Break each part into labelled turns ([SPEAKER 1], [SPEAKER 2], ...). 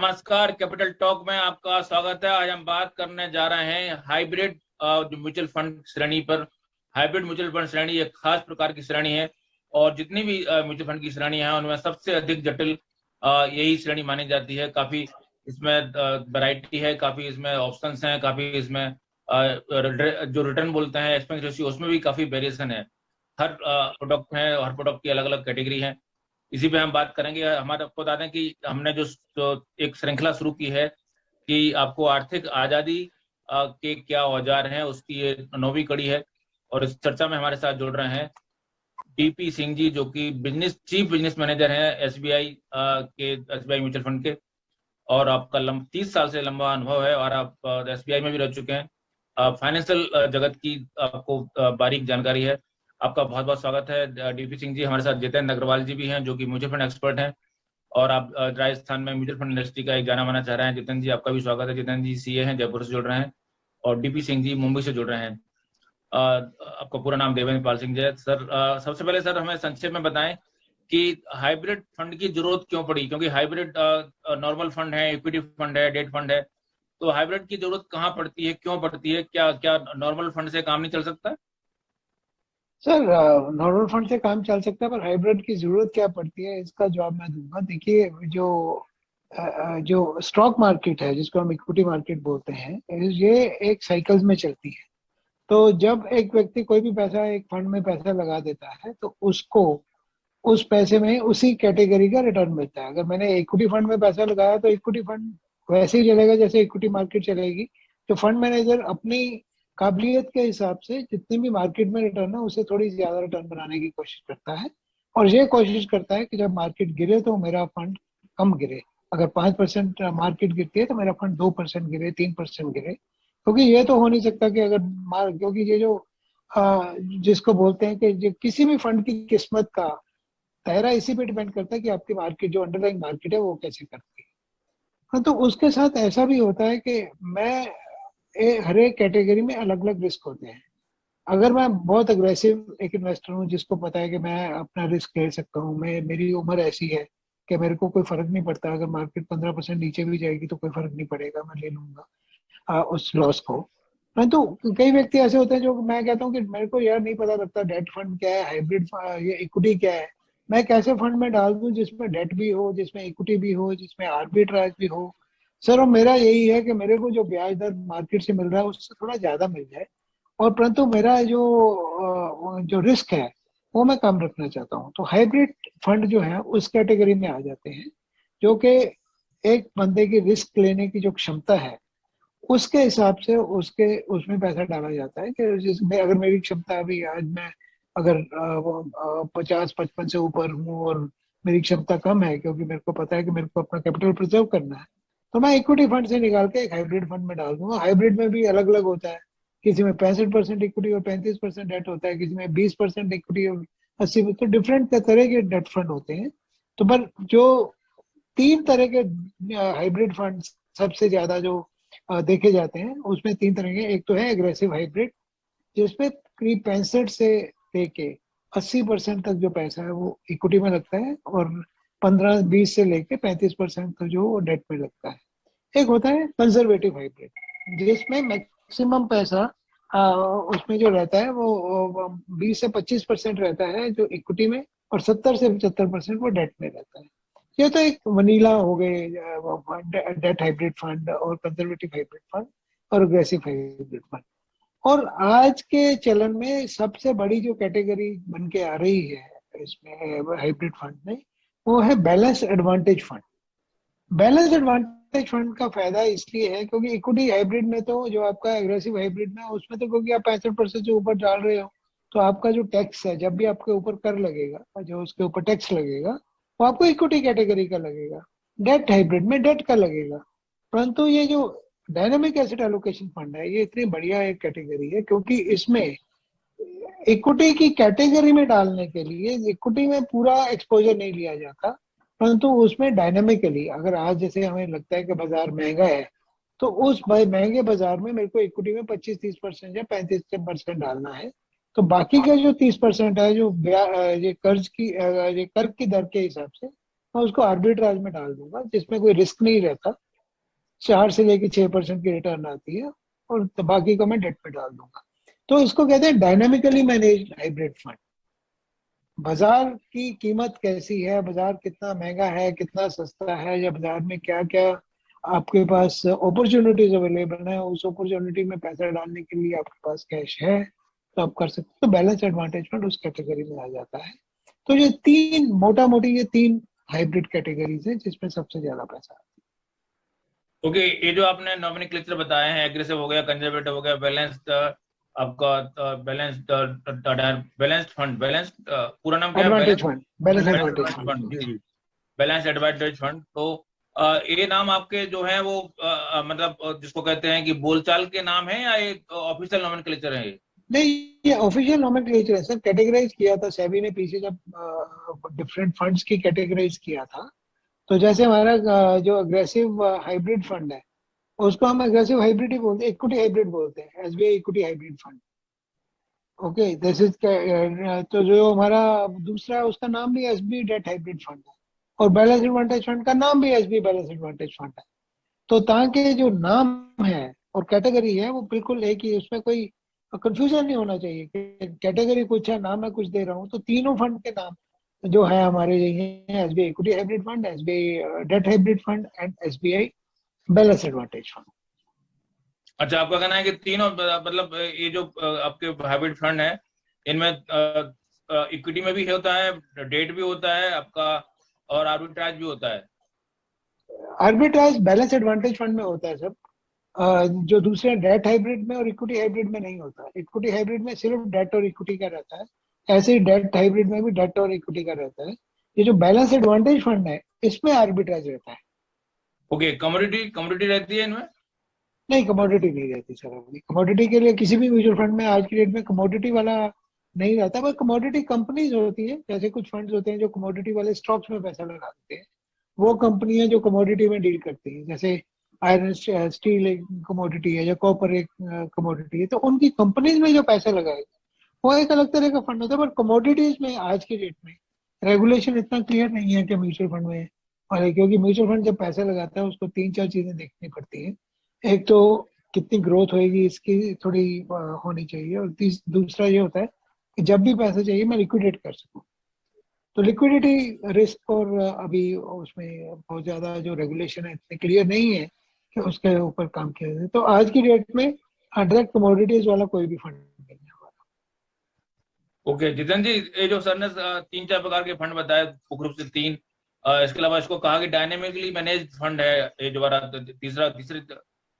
[SPEAKER 1] नमस्कार, capital talk में आपका स्वागत है। आज हम बात करने जा रहे हैं हाइब्रिड म्यूचुअल फंड श्रेणी पर। हाइब्रिड म्यूचुअल फंड श्रेणी एक खास प्रकार की श्रेणी है और जितनी भी म्यूचुअल फंड की श्रेणी है उनमें सबसे अधिक जटिल यही श्रेणी मानी जाती है। काफी इसमें वैरायटी है, काफी इसमें ऑप्शंस हैं, काफी इसमें जो रिटर्न बोलते हैं एक्सपेंस रेशियो, उसमें भी काफी वेरिएशन है। हर प्रोडक्ट है, हर प्रोडक्ट की अलग अलग कैटेगरी है। इसी पे हम बात करेंगे। हमारे आपको बता दें कि हमने जो एक श्रृंखला शुरू की है कि आपको आर्थिक आजादी के क्या औजार हैं, उसकी ये 9वीं कड़ी है। और इस चर्चा में हमारे साथ जुड़ रहे हैं डीपी सिंह जी, जो कि चीफ बिजनेस मैनेजर हैं एसबीआई म्यूचुअल फंड के। और आपका 30 साल से लंबा अनुभव है और आप एसबीआई में भी रह चुके हैं। फाइनेंशियल जगत की आपको बारीक जानकारी है। आपका बहुत बहुत स्वागत है डीपी सिंह जी। हमारे साथ जितेंद्र अग्रवाल जी भी हैं, जो कि म्यूचुअल फंड एक्सपर्ट हैं और आप राजस्थान में म्यूचुअल फंड इंडस्ट्री का एक जाना माना चाह रहे हैं। जितेंद्र जी, आपका भी स्वागत है। जितेंद्र जी सीए हैं, जयपुर से जुड़ रहे हैं। और डीपी सिंह जी मुंबई से जुड़ रहे हैं। आपका पूरा नाम देवेंद्र पाल सिंह जय। सर, सबसे पहले सर हमें संक्षेप में बताएं कि हाइब्रिड फंड की जरूरत क्यों पड़ी, क्योंकि हाइब्रिड नॉर्मल फंड है, इक्विटी फंड है, डेट फंड है, तो हाइब्रिड की जरूरत कहाँ पड़ती है, क्यों पड़ती है? क्या क्या नॉर्मल फंड से काम नहीं चल सकता?
[SPEAKER 2] सर, नॉर्मल फंड से काम चल सकता है, पर हाइब्रिड की जरूरत क्या पड़ती है इसका जवाब मैं दूंगा। देखिए, जो स्टॉक मार्केट है, जिसको हम इक्विटी मार्केट बोलते हैं, ये एक साइकिल्स में चलती है। तो जब एक व्यक्ति कोई भी पैसा एक फंड में पैसा लगा देता है, तो उसको उस पैसे में उसी कैटेगरी का रिटर्न मिलता है। अगर मैंने इक्विटी फंड में पैसा लगाया तो इक्विटी फंड वैसे ही चलेगा जैसे इक्विटी मार्केट चलेगी। तो फंड मैनेजर अपनी काबिलियत के हिसाब से जितनी भी मार्केट में रिटर्न है, उससे थोड़ी ज्यादा रिटर्न बनाने की कोशिश करता है। और ये कोशिश करता है कि जब मार्केट गिरे तो मेरा फंड कम गिरे। अगर 5% मार्केट गिरती है तो मेरा फंड 2% गिरे, 3% गिरे। क्योंकि ये तो हो नहीं सकता कि अगर क्योंकि ये जो जिसको बोलते हैं कि जो किसी भी फंड की किस्मत का दायरा इसी पे डिपेंड करता है कि आपकी मार्केट, जो अंडरलाइंग मार्केट है, वो कैसे करती है। हाँ, तो उसके साथ ऐसा भी होता है कि हर एक कैटेगरी में अलग अलग रिस्क होते हैं। अगर मैं बहुत अग्रेसिव एक इन्वेस्टर हूँ, जिसको पता है कि मैं अपना रिस्क ले सकता हूँ, मेरी उम्र ऐसी है कि मेरे को कोई फर्क नहीं पड़ता, अगर मार्केट 15% नीचे भी जाएगी तो कोई फर्क नहीं पड़ेगा, मैं ले लूंगा उस लॉस को। परंतु कई व्यक्ति ऐसे होते हैं जो मैं कहता हूँ कि मेरे को यार नहीं पता लगता डेट फंड क्या है, हाइब्रिड ये इक्विटी क्या है, मैं कैसे फंड में डाल दूं जिसमें डेट भी हो, जिसमें इक्विटी भी हो, जिसमें आर्बिट्राज भी हो। सर, और मेरा यही है कि मेरे को जो ब्याज दर मार्केट से मिल रहा है उससे थोड़ा ज्यादा मिल जाए, और परंतु मेरा जो रिस्क है वो मैं कम रखना चाहता हूँ। तो हाइब्रिड फंड जो है उस कैटेगरी में आ जाते हैं, जो कि एक बंदे की रिस्क लेने की जो क्षमता है उसके हिसाब से उसके उसमें पैसा डाला जाता है। कि जिसमें अगर मेरी क्षमता अभी आज मैं अगर 50-55 से ऊपर हूँ और मेरी क्षमता कम है, क्योंकि मेरे को पता है कि मेरे को अपना कैपिटल प्रिजर्व करना है, तो मैं इक्विटी फंड से निकाल के एक हाइब्रिड फंड में डाल दूंगा। हाइब्रिड में भी अलग अलग होता है, किसी में 65% इक्विटी और 35% डेट होता है, किसी में 20% इक्विटी और 80। तो डिफरेंट तरह के डेट फंड होते हैं। तो पर जो 3 तरह के हाइब्रिड फंड सबसे ज्यादा जो देखे जाते हैं, उसमें 3 तरह के। एक तो है एग्रेसिव हाइब्रिड, जिसमें करीब 65 से लेके 80% तक जो पैसा है वो इक्विटी में लगता है, और 15-20 से लेके 35% तक जो डेट में लगता है। एक होता है कंजर्वेटिव हाइब्रिड, जिसमें मैक्सिमम पैसा उसमें जो रहता है वो 20 से 25% रहता है जो इक्विटी में, और 70 से 75% वो डेट में रहता है। ये तो एक वनीला हो गए डेट हाइब्रिड फंड और कंजर्वेटिव हाइब्रिड फंड और अग्रेसिव हाइब्रिड फंड। और आज के चलन में सबसे बड़ी जो कैटेगरी बन के आ रही है इसमें हाइब्रिड फंड में, वो है balance advantage fund. Balance advantage fund का फायदा इसलिए है क्योंकि इक्विटी हाइब्रिड में तो जो आपका एग्रेसिव हाइब्रिड में, उसमें तो क्योंकि आप 65% से ऊपर डाल रहे हो, तो आपका जो टैक्स है, जब भी आपके ऊपर कर लगेगा, जो उसके ऊपर टैक्स लगेगा, वो आपको इक्विटी कैटेगरी का लगेगा। डेट हाइब्रिड में डेट का लगेगा। परंतु ये जो डायनामिक एसेट एलोकेशन फंड है, ये इतनी बढ़िया एक कैटेगरी है, क्योंकि इसमें इक्विटी की कैटेगरी में डालने के लिए इक्विटी में पूरा एक्सपोजर नहीं लिया जाता, परंतु उसमें डायनामिकली, अगर आज जैसे हमें लगता है कि बाजार महंगा है, तो उस महंगे बाजार में मेरे को इक्विटी में 25-30% या 35% डालना है। तो बाकी का जो 30% है, जो ये कर्ज की ये कर की दर के हिसाब से मैं उसको आर्बिट्राज में डाल दूंगा, जिसमें कोई रिस्क नहीं रहता, 4 से लेके 6% की रिटर्न आती है, और बाकी को मैं डेट पे डाल दूंगा। तो इसको कहते हैं डायनामिकली मैनेज्ड हाइब्रिड फंड। बाजार की कीमत कैसी है, बाजार कितना महंगा है, कितना सस्ता है, या बाजार में क्या क्या आपके पास अपॉर्चुनिटीज अवेलेबल है, उस अपॉर्चुनिटी में पैसा डालने के लिए आपके पास कैश है, तो आप कर सकते हो। तो बैलेंस एडवांटेज फंड उस कैटेगरी में आ जाता है। तो ये तीन, मोटा मोटी ये तीन हाइब्रिड कैटेगरीज है जिसमें सबसे ज्यादा पैसा है।
[SPEAKER 1] ओके, ये जो आपने नॉमिनक्लेचर बताए हैं, एग्रेसिव हो गया, कंजर्वेटिव हो गया, बैलेंस्ड, आपका बैलेंस्ड, बैलेंस्ड फंड, बैलेंस्ड, पूरा नाम क्या है?
[SPEAKER 2] Advantage fund, balance
[SPEAKER 1] balance
[SPEAKER 2] advantage
[SPEAKER 1] fund,
[SPEAKER 2] fund.
[SPEAKER 1] जी जी, बैलेंस एडवांटेज फंड। तो ये नाम आपके जो है वो मतलब जिसको कहते हैं कि बोलचाल के नाम है, या एक ऑफिशियल नॉमेनक्लेचर है ये?
[SPEAKER 2] नहीं, ये ऑफिशियल नॉमेनक्लेचर है सर। कैटेगराइज किया था सेबी ने पीछे, जब डिफरेंट फंड्स की कैटेगराइज किया था। तो जैसे हमारा जो अग्रेसिव हाइब्रिड फंड है, उसको हम अग्रेसिव हाइब्रिड ही बोलते हैं, इक्विटी हाइब्रिड बोलते हैं, SBI equity hybrid fund. Okay, this is. तो जो हमारा दूसरा है उसका नाम भी एसबी डेट हाइब्रिड फंड है, और बैलेंस एडवांटेज फंड का नाम भी एसबी बैलेंस एडवांटेज फंड है। तो ताकि जो नाम है और कैटेगरी है वो बिल्कुल एक ही, उसमें कोई कंफ्यूजन नहीं होना चाहिए कि कैटेगरी कुछ है, नाम मैं कुछ दे रहा हूँ। तो तीनों फंड के नाम जो है हमारे यही है, SBI equity hybrid fund, SBI debt hybrid fund and SBI balance advantage fund.
[SPEAKER 1] अच्छा, आपका कहना है कि तीनों मतलब ये जो आपके हाइब्रिड फंड है, इनमें इक्विटी में भी होता है, डेट भी होता है आपका, और आर्बिट्राज भी होता है।
[SPEAKER 2] आर्बिट्राज बैलेंस एडवांटेज फंड में होता है सब, जो दूसरे डेट हाइब्रिड में और इक्विटी हाइब्रिड में नहीं होता। इक्विटी हाइब्रिड में सिर्फ डेट और इक्विटी का रहता है, ऐसे ही डेट हाइब्रिड में भी डेट और इक्विटी का रहता है। ये जो बैलेंस एडवांटेज फंड है, इसमें आर्बिट्राज रहता है।
[SPEAKER 1] ओके, कमोडिटी कमोडिटी रहती है इनमें?
[SPEAKER 2] नहीं, कमोडिटी नहीं रहती सर। अभी कमोडिटी के लिए किसी भी म्यूचुअल फंड में आज की डेट में कमोडिटी वाला नहीं रहता। बस कमोडिटी कंपनीज होती है, जैसे कुछ फंड्स होते हैं जो कमोडिटी वाले स्टॉक्स में पैसा लगा देते हैं। वो कंपनियां जो कमोडिटी में डील करती हैं, जैसे आयरन स्टील एक कमोडिटी है, या कॉपर एक कमोडिटी है, तो उनकी कंपनीज में जो पैसा लगाएगा वो एक अलग तरह का फंड होता है। पर कमोडिटीज में आज की डेट में रेगुलेशन इतना क्लियर नहीं है कि म्यूचुअल फंड में, और क्योंकि म्यूचुअल फंड जब पैसा लगाता है उसको 3-4 चीजें देखनी पड़ती है। एक तो कितनी ग्रोथ होएगी इसकी थोड़ी होनी चाहिए, और दूसरा ये होता है कि जब भी पैसा चाहिए मैं लिक्विडेट कर सकूं। तो लिक्विडिटी रिस्क, और अभी उसमें बहुत ज्यादा जो रेगुलेशन है इतने क्लियर नहीं है कि उसके ऊपर काम किया जाए। तो आज की डेट में डायरेक्ट कमोडिटीज वाला कोई भी फंड नहीं है हमारा।
[SPEAKER 1] ओके जितेंद्र जी, ये जो सर ने 3-4 प्रकार के फंड बताए, मुख्य रूप से 3, इसके अलावा इसको कहा कि डायनेमिकली मैनेज फंड है, ये जो हमारा तीसरी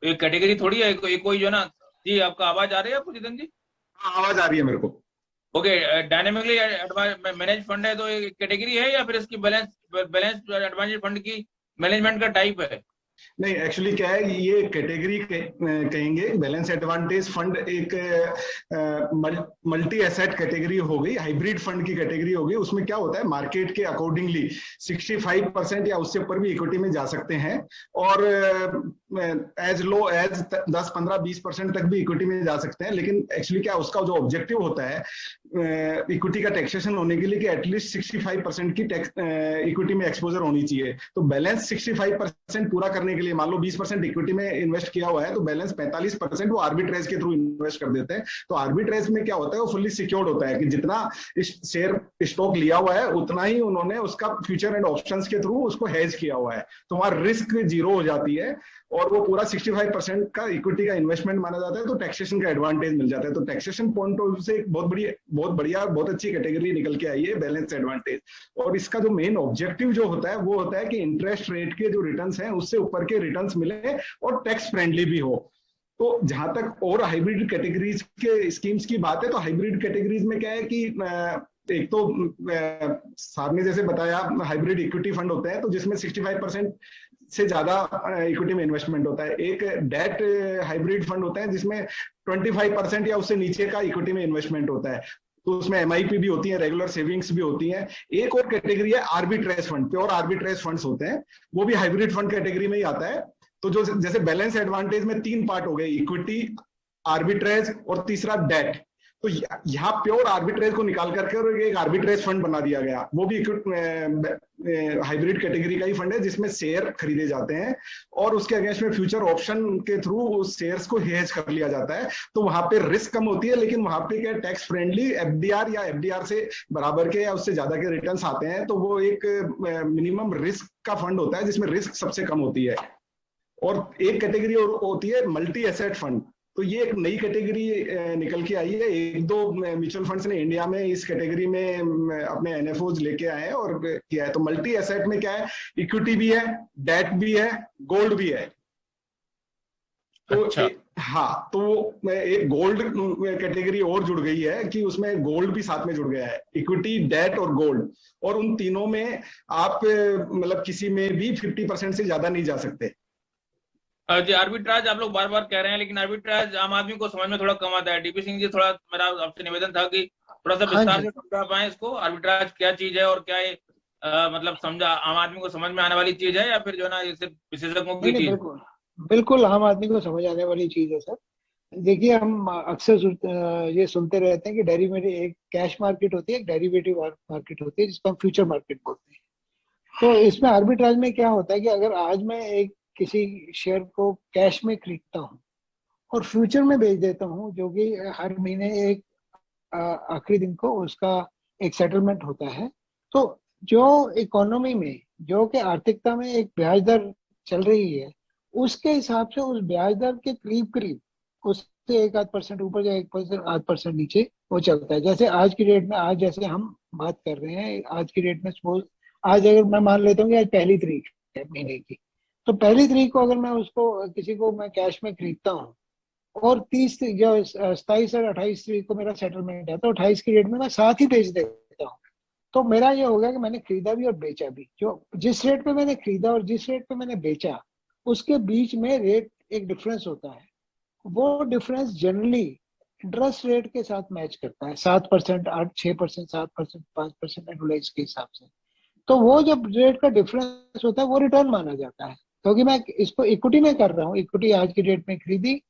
[SPEAKER 1] एक कैटेगरी थोड़ी है, कोई जो ना। जी, आपका आवाज आ रही है आपको जितेंद्र जी?
[SPEAKER 3] हाँ, आवाज आ रही है मेरे को।
[SPEAKER 1] ओके, डायनेमिकली मैनेज फंड है तो एक कैटेगरी है, या फिर इसकी बैलेंस एडवांटेज फंड की मैनेजमेंट का टाइप है?
[SPEAKER 3] नहीं, एक्चुअली क्या है, ये कैटेगरी कहेंगे। बैलेंस एडवांटेज फंड एक मल्टी एसेट कैटेगरी हो गई, हाइब्रिड फंड की कैटेगरी हो गई। उसमें क्या होता है, मार्केट के अकॉर्डिंगली 65% या उससे ऊपर भी इक्विटी में जा सकते हैं, और एज लो एज 10-15-20% तक भी इक्विटी में जा सकते हैं। लेकिन एक्चुअली क्या, उसका जो ऑब्जेक्टिव होता है इक्विटी का टैक्सेशन होने के लिए, कि एटलीस्ट 65% की इक्विटी में एक्सपोजर होनी चाहिए। तो बैलेंस 65% पूरा करने के लिए, मान लो 20% इक्विटी में इन्वेस्ट किया हुआ है, तो बैलेंस 45% वो आर्बिट्रेज के थ्रू इन्वेस्ट कर देते हैं। तो आर्बिट्रेज में क्या होता है, वो फुल्ली सिक्योर्ड होता है कि जितना शेयर स्टॉक लिया हुआ है उतना ही उन्होंने उसका फ्यूचर एंड ऑप्शंस के थ्रू उसको हेज किया हुआ है। तो वहां रिस्क जीरो हो जाती है, और वो पूरा 65% का इक्विटी का इन्वेस्टमेंट माना जाता है। तो टैक्सेशन का एडवांटेज मिल जाता है। तो टैक्सेशन पॉइंट ऑफ व्यू से एक बहुत बढ़िया बहुत अच्छी कैटेगरी निकल के आई है बैलेंस एडवांटेज। और इसका जो मेन ऑब्जेक्टिव जो होता है वो होता है कि इंटरेस्ट रेट के जो रिटर्न्स हैं उससे ऊपर के रिटर्न्स मिले और टैक्स फ्रेंडली भी हो। तो जहां तक और हाइब्रिड कैटेगरीज के स्कीम्स की बात है, तो हाइब्रिड कैटेगरीज में क्या है कि एक तो साहब ने जैसे बताया, हाइब्रिड इक्विटी फंड होते हैं तो जिसमें 65% से ज्यादा इक्विटी में इन्वेस्टमेंट होता है। एक डेट हाइब्रिड फंड होता है जिसमें 25% या उससे नीचे का इक्विटी में इन्वेस्टमेंट होता है। तो उसमें एमआईपी भी होती है, रेगुलर सेविंग्स भी होती हैं। एक और कैटेगरी है arbitrage fund, pure arbitrage funds होते हैं, वो भी हाइब्रिड फंड कैटेगरी में ही आता है। तो जो जैसे बैलेंस एडवांटेज में 3 पार्ट हो गए, इक्विटी, आर्बिट्रेज और तीसरा डेट। तो यहाँ प्योर आर्बिट्रेज को निकाल करके और एक आर्बिट्रेज फंड बना दिया गया, वो भी हाइब्रिड कैटेगरी का ही फंड है जिसमें शेयर खरीदे जाते हैं और उसके अगेंस्ट में फ्यूचर ऑप्शन के थ्रू उस शेयर्स को हेज कर लिया जाता है। तो वहां पे रिस्क कम होती है, लेकिन वहां पे क्या टैक्स फ्रेंडली एफडीआर या एफडीआर से बराबर के या उससे ज्यादा के रिटर्न्स आते हैं। तो वो एक मिनिमम रिस्क का फंड होता है जिसमें रिस्क सबसे कम होती है। और एक कैटेगरी और होती है मल्टी एसेट फंड। तो ये एक नई कैटेगरी निकल के आई है, एक दो म्यूचुअल फंड्स ने इंडिया में इस कैटेगरी में अपने एनएफओज लेके आए हैं और किया है। तो मल्टी एसेट में क्या है, इक्विटी भी है, डेट भी है, गोल्ड भी है। तो
[SPEAKER 1] अच्छा।
[SPEAKER 3] हाँ, तो एक गोल्ड कैटेगरी और जुड़ गई है कि उसमें गोल्ड भी साथ में जुड़ गया है, इक्विटी, डेट और गोल्ड। और उन तीनों में आप मतलब किसी में भी 50% से ज्यादा नहीं जा सकते।
[SPEAKER 1] जी, आर्बिट्राज आप लोग बार बार कह रहे हैं, लेकिन आर्बिट्राज आम आदमी को समझ में थोड़ा कम आता है। डीपी सिंह जी, थोड़ा मेरा आपसे निवेदन था कि थोड़ा सा
[SPEAKER 2] हाँ
[SPEAKER 1] विस्तार
[SPEAKER 2] जी,
[SPEAKER 1] से समझा पाए इसको, आर्बिट्राज क्या चीज है और क्या ये मतलब समझा आम आदमी को समझ में आने वाली चीज है या फिर जो है ना ये सिर्फ विशेषज्ञों
[SPEAKER 2] नहीं
[SPEAKER 1] की
[SPEAKER 2] नहीं,
[SPEAKER 1] चीज?
[SPEAKER 2] बिल्कुल बिल्कुल आम आदमी को समझ आने वाली चीज है सर। देखिए, हम अक्सर ये सुनते रहते हैं कि डेरिवेटिव, एक कैश मार्केट होती है, एक डेरिवेटिव मार्केट होती है जिसको हम फ्यूचर मार्केट बोलते हैं। तो इसमें आर्बिट्राज में क्या होता है कि अगर आज मैं एक किसी शेयर को कैश में खरीदता हूँ और फ्यूचर में बेच देता हूँ, जो कि हर महीने एक आखिरी दिन को उसका एक सेटलमेंट होता है, तो जो इकोनॉमी में, जो कि आर्थिकता में एक ब्याज दर चल रही है, उसके हिसाब से उस ब्याज दर के करीब करीब उससे 1-8% ऊपर या 1-8% नीचे वो चलता है। जैसे आज की डेट में, आज जैसे हम बात कर रहे हैं, आज की डेट में सपोज आज अगर मैं मान लेता हूँ कि आज 1 तारीख है महीने की, तो 1 तारीख को अगर मैं उसको किसी को मैं कैश में खरीदता हूँ और 27 और 28 तारीख को मेरा सेटलमेंट है, तो 28 की डेट में मैं साथ ही बेच देता हूँ। तो मेरा ये हो गया कि मैंने खरीदा भी और बेचा भी। जो जिस रेट पे मैंने खरीदा और जिस रेट पे मैंने बेचा, उसके बीच में रेट एक डिफरेंस होता है। वो डिफरेंस जनरली इंटरेस्ट रेट के साथ मैच करता है, 7%, 8-6%, 7%, 5% एनुलाइज के हिसाब से। तो वो जब रेट का डिफरेंस होता है वो रिटर्न माना जाता है, क्योंकि मैं इसको इक्विटी में कर रहा हूँ। इक्विटी आज की डेट में खरीदी,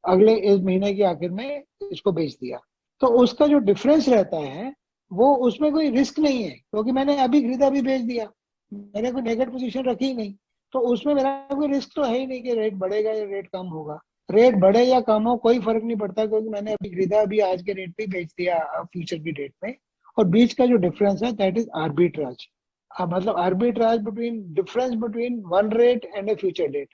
[SPEAKER 2] अगले इस महीने के आखिर में इसको बेच दिया, तो उसका जो डिफरेंस रहता है वो, उसमें कोई रिस्क नहीं है, क्योंकि मैंने अभी खरीदा अभी बेच दिया, मैंने कोई नेगेटिव पोजीशन रखी ही नहीं। तो उसमें मेरा कोई रिस्क तो है ही नहीं कि रेट बढ़ेगा या रेट कम होगा। रेट बढ़े या कम हो कोई फर्क नहीं पड़ता, क्योंकि मैंने अभी खरीदा, अभी आज के रेट पे बेच दिया फ्यूचर की डेट में। और बीच का जो डिफरेंस है, दैट इज आर्बिट्राज। मतलब arbitrage between, difference between one rate and a future date.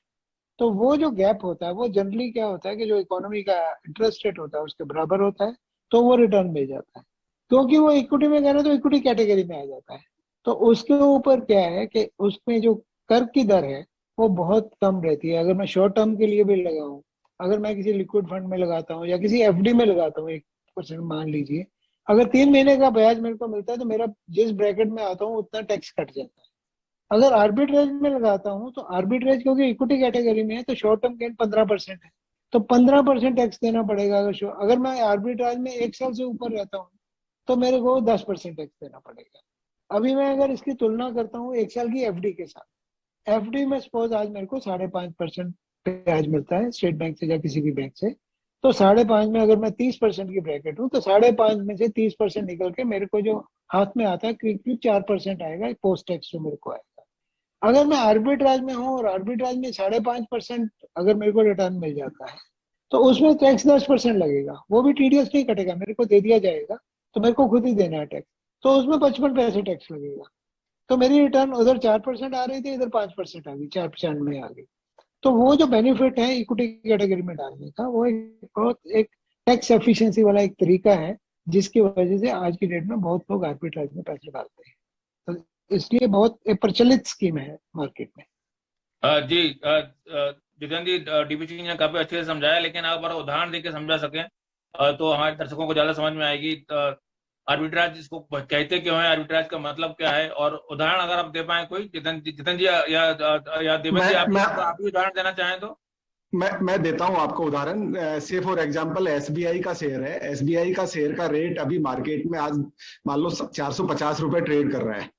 [SPEAKER 2] तो वो जो गैप होता है वो जनरली क्या होता है कि जो इकोनॉमी का इंटरेस्ट रेट होता है उसके बराबर होता है, तो वो रिटर्न मिल जाता है। क्योंकि वो इक्विटी में कह रहे तो इक्विटी कैटेगरी में आ जाता है। तो उसके ऊपर क्या है कि उसमें जो कर की दर है वो बहुत कम रहती है। अगर मैं शॉर्ट टर्म के लिए भी लगाऊं, अगर मैं किसी लिक्विड फंड में लगाता हूँ या किसी एफडी में लगाता हूँ, 1% मान लीजिए, अगर 3 महीने का ब्याज मेरे को मिलता है तो मेरा जिस ब्रैकेट में आता हूँ उतना टैक्स कट जाता है। अगर आर्बिट्रेज में लगाता हूँ तो आर्बिट्रेज क्योंकि इक्विटी कैटेगरी में है, तो शॉर्ट टर्म गेन 15% है, तो 15% टैक्स देना पड़ेगा। अगर मैं आर्बिट्राज में 1 साल से ऊपर रहता हूँ तो मेरे को 10% टैक्स देना पड़ेगा। अभी मैं अगर इसकी तुलना करता हूँ 1 साल की एफडी के साथ, एफडी में सपोज आज मेरे को 5.5% ब्याज मिलता है स्टेट बैंक से या किसी भी बैंक से, तो 5.5 में अगर मैं 30% की ब्रैकेट हूँ तो 5.5 में से 30% निकल के मेरे को जो हाथ में आता है करीब 4% आएगा पोस्ट टैक्स जो मेरे को आएगा। अगर मैं आर्बिट्राज में हूँ और आर्बिट्राज में 5.5% अगर मेरे को रिटर्न मिल जाता है, तो उसमें टैक्स 10% लगेगा, वो भी टीडीएस नहीं कटेगा, मेरे को दे दिया जाएगा, तो मेरे को खुद ही देना है टैक्स, तो उसमें 55 पैसे टैक्स लगेगा। तो मेरी रिटर्न उधर 4% आ रही थी, इधर 5% आ गई, 4.95 आ गई। तो वो जो बेनिफिट है इक्विटी कैटेगरी में डालने का, वो एक बहुत एक टैक्स एफिशिएंसी वाला एक तरीका है, जिसकी वजह से आज की डेट में बहुत लोग आर्बिट्राज में पैसे डालते हैं। तो इसलिए बहुत एक प्रचलित स्कीम है मार्केट में।
[SPEAKER 1] जी, जितेंद्र जी, डीपी सिंह ने काफी अच्छे से समझाया, लेकिन आप बार उदाहरण देकर समझा सकें तो हमारे दर्शकों को ज्यादा समझ में आएगी। आर्बिट्राज इसको कहते क्यों है, आर्बिट्राज का मतलब क्या है, और उदाहरण अगर आप दे पाए कोई, जितेंद्र जी या देवेंद्र जी, आप भी उदाहरण देना चाहें तो।
[SPEAKER 3] मैं देता हूं आपको उदाहरण। से फॉर एग्जांपल एसबीआई का शेयर है, एसबीआई का शेयर का रेट अभी मार्केट में आज मान लो 450 रुपए ट्रेड कर रहा है,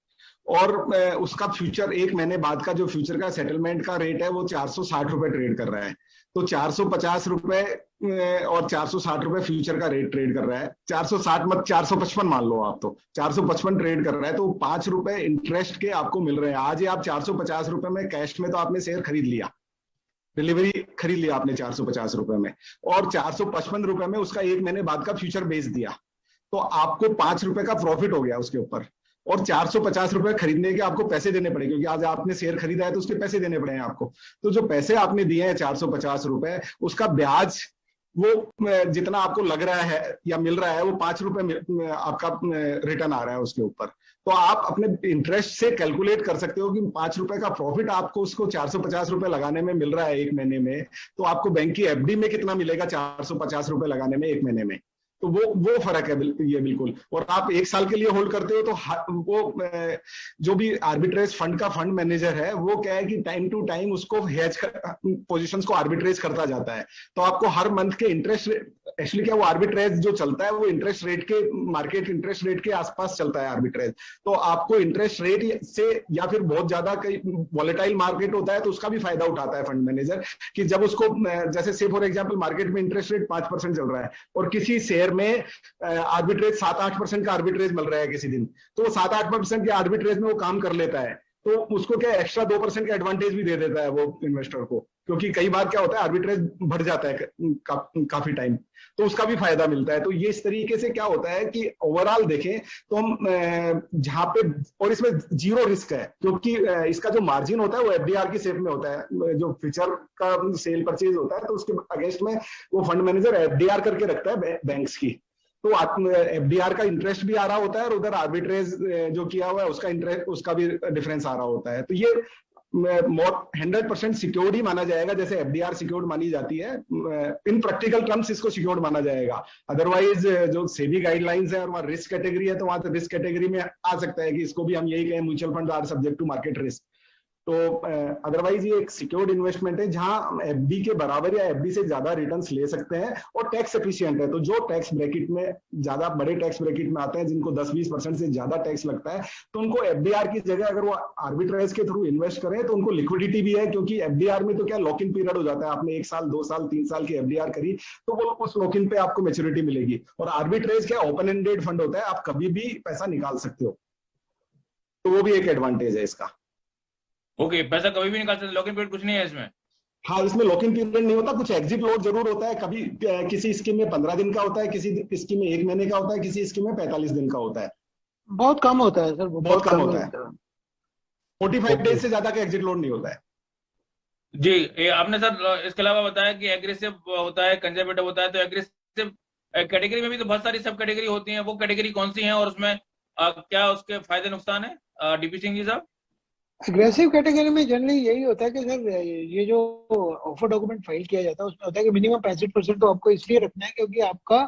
[SPEAKER 3] और उसका फ्यूचर 1 महीने बाद का जो फ्यूचर का सेटलमेंट का रेट है वो 460 रुपए ट्रेड कर रहा है। तो 450 रुपए और 460 रुपए फ्यूचर का रेट ट्रेड कर रहा है। 460 मत 455 मान लो आप, तो 455 ट्रेड कर रहा है, तो 5 रुपए इंटरेस्ट के आपको मिल रहे हैं। आज ही आप 450 रुपए में कैश में तो आपने शेयर खरीद लिया, डिलीवरी खरीद लिया आपने 450 रुपए में, और 455 रुपए में उसका 1 महीने बाद का फ्यूचर बेच दिया, तो आपको 5 रुपए का प्रॉफिट हो गया उसके ऊपर। और 450 रुपए खरीदने के आपको पैसे देने पड़े, क्योंकि आज आपने शेयर खरीदा है तो उसके पैसे देने पड़े हैं आपको। तो जो पैसे आपने दिए हैं 450 रुपए, उसका ब्याज वो जितना आपको लग रहा है या मिल रहा है वो 5 रुपए आपका रिटर्न आ रहा है उसके ऊपर। तो आप अपने इंटरेस्ट से कैलकुलेट कर सकते हो कि 5 रुपए का प्रॉफिट आपको उसको 450 रुपए लगाने में मिल रहा है 1 महीने में, तो आपको बैंक की एफडी में कितना मिलेगा 450 रुपए लगाने में 1 महीने में। तो वो फर्क है ये बिल्कुल। और आप 1 साल के लिए होल्ड करते हो तो वो जो भी आर्बिट्रेज फंड का फंड मैनेजर है वो क्या है कि टाइम टू टाइम उसको हेज पोजीशंस को आर्बिट्रेज करता जाता है। तो आपको हर मंथ के इंटरेस्ट, एक्चुअली क्या वो आर्बिट्रेज जो चलता है वो इंटरेस्ट रेट के, मार्केट इंटरेस्ट रेट के आसपास चलता है आर्बिट्रेज। तो आपको इंटरेस्ट रेट से या फिर बहुत ज्यादा कई वॉलेटाइल मार्केट होता है तो उसका भी फायदा उठाता है फंड मैनेजर, कि जब उसको जैसे से फॉर एग्जाम्पल मार्केट में इंटरेस्ट रेट 5% चल रहा है और किसी शेयर में आर्बिट्रेज 7-8% का आर्बिट्रेज मिल रहा है किसी दिन, तो वो 7-8% के आर्बिट्रेज में वो काम कर लेता है, तो उसको क्या एक्स्ट्रा 2% का एडवांटेज भी दे देता है वो इन्वेस्टर को, क्योंकि कई बार क्या होता है आर्बिट्रेज बढ़ जाता है काफी टाइम, तो उसका भी फायदा मिलता है। तो ये इस तरीके से क्या होता है कि ओवरऑल देखें तो हम जहां पे, और इसमें जीरो रिस्क है, क्योंकि इसका जो मार्जिन होता है वो एफडीआर की शेप में होता है। जो फ्यूचर का सेल परचेज होता है तो उसके अगेंस्ट में वो फंड मैनेजर एफडीआर करके रखता है बैंक्स की, तो एफडीआर का इंटरेस्ट भी आ रहा होता है और उधर आर्बिट्रेज जो किया हुआ है उसका इंटरेस्ट, उसका भी डिफरेंस आ रहा होता है। तो ये 100% सिक्योर्ड ही माना जाएगा, जैसे एफडीआर सिक्योर्ड मानी जाती है, इन प्रैक्टिकल टर्म्स इसको सिक्योर्ड माना जाएगा। अदरवाइज जो सेबी गाइडलाइंस है और वहां रिस्क कैटेगरी है तो वहां रिस्क कैटेगरी में आ सकता है कि इसको भी हम यही कहें mutual fund are subject to market risk. तो अदरवाइज ये एक सिक्योर्ड इन्वेस्टमेंट है जहां एफडी के बराबर या एफडी से ज्यादा रिटर्न्स ले सकते हैं और टैक्स एफिशिएंट है। तो जो टैक्स ब्रैकेट में ज्यादा बड़े टैक्स ब्रैकेट में आते हैं जिनको 10-20% से ज्यादा टैक्स लगता है, तो उनको एफडीआर की जगह अगर वो आर्बिट्रेज के थ्रू इन्वेस्ट करें तो उनको लिक्विडिटी भी है, क्योंकि एफडीआर में तो क्या लॉक इन पीरियड हो जाता है, आपने 1 साल 2 साल 3 साल की एफडीआर करी तो वो उस लॉक इन पे आपको मैच्योरिटी मिलेगी। और आर्बिट्रेज क्या ओपन एंडेड फंड होता है, आप कभी भी पैसा निकाल सकते हो, तो वो भी एक एडवांटेज है इसका।
[SPEAKER 1] ओके, पैसा कभी भी निकाल सकते, लॉक इन पीरियड कुछ नहीं है इसमें?
[SPEAKER 3] हाँ, इसमें लॉक इन पीरियड नहीं होता, कुछ एग्जिट लॉट जरूर होता है। कभी किसी स्कीम में 15 दिन का होता है, किसी स्कीम में 1 महीने का होता है, किसी स्कीम में 45 दिन का होता है।
[SPEAKER 2] बहुत कम होता है सर,
[SPEAKER 3] बहुत कम होता है। 45 डेज से ज्यादा का एग्जिट लॉट नहीं होता है
[SPEAKER 1] जी। आपने सर इसके अलावा बताया कि एग्रेसिव होता है, कंजर्वेटिव होता है, तो एग्रेसिव कैटेगरी में भी तो बहुत सारी सब कैटेगरी होती है, वो कैटेगरी कौन सी है और उसमें क्या उसके फायदे नुकसान है डीपी सिंह जी साहब?
[SPEAKER 2] एग्रेसिव कैटेगरी में जनरली यही होता है कि सर ये जो ऑफर डॉक्यूमेंट फाइल किया जाता है उसमें होता है कि मिनिमम 65% तो आपको इसलिए रखना है क्योंकि आपका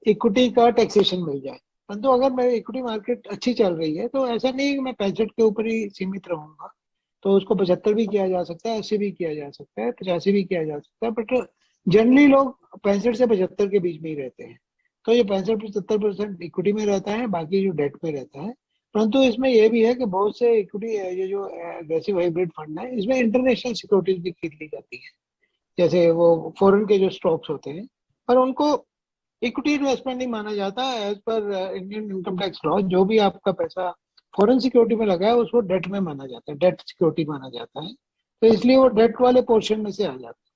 [SPEAKER 2] इक्विटी का टैक्सेशन मिल जाए। परंतु अगर मेरी इक्विटी मार्केट अच्छी चल रही है तो ऐसा नहीं है कि मैं 65 के ऊपर ही सीमित रहूंगा, तो उसको 75 भी किया जा सकता है, 80 भी किया जा सकता है, 85 भी किया जा सकता है। बट जनरली लोग 65 से 75 के बीच में ही रहते हैं। तो ये 65-70% इक्विटी में रहता है, बाकी जो डेट में रहता है। परंतु इसमें यह भी है कि बहुत से इक्विटी, ये जो एग्रेसिव हाइब्रिड फंड है, इसमें इंटरनेशनल सिक्योरिटीज भी खरीद ली जाती है, जैसे वो फॉरेन के जो स्टॉक्स होते हैं, पर उनको इक्विटी इन्वेस्टमेंट नहीं माना जाता as per Indian income tax law. जो भी आपका पैसा फॉरेन सिक्योरिटी में लगा है उसको डेट में माना जाता है, डेट सिक्योरिटी माना जाता है, तो इसलिए वो डेट वाले पोर्शन में से आ जाता है।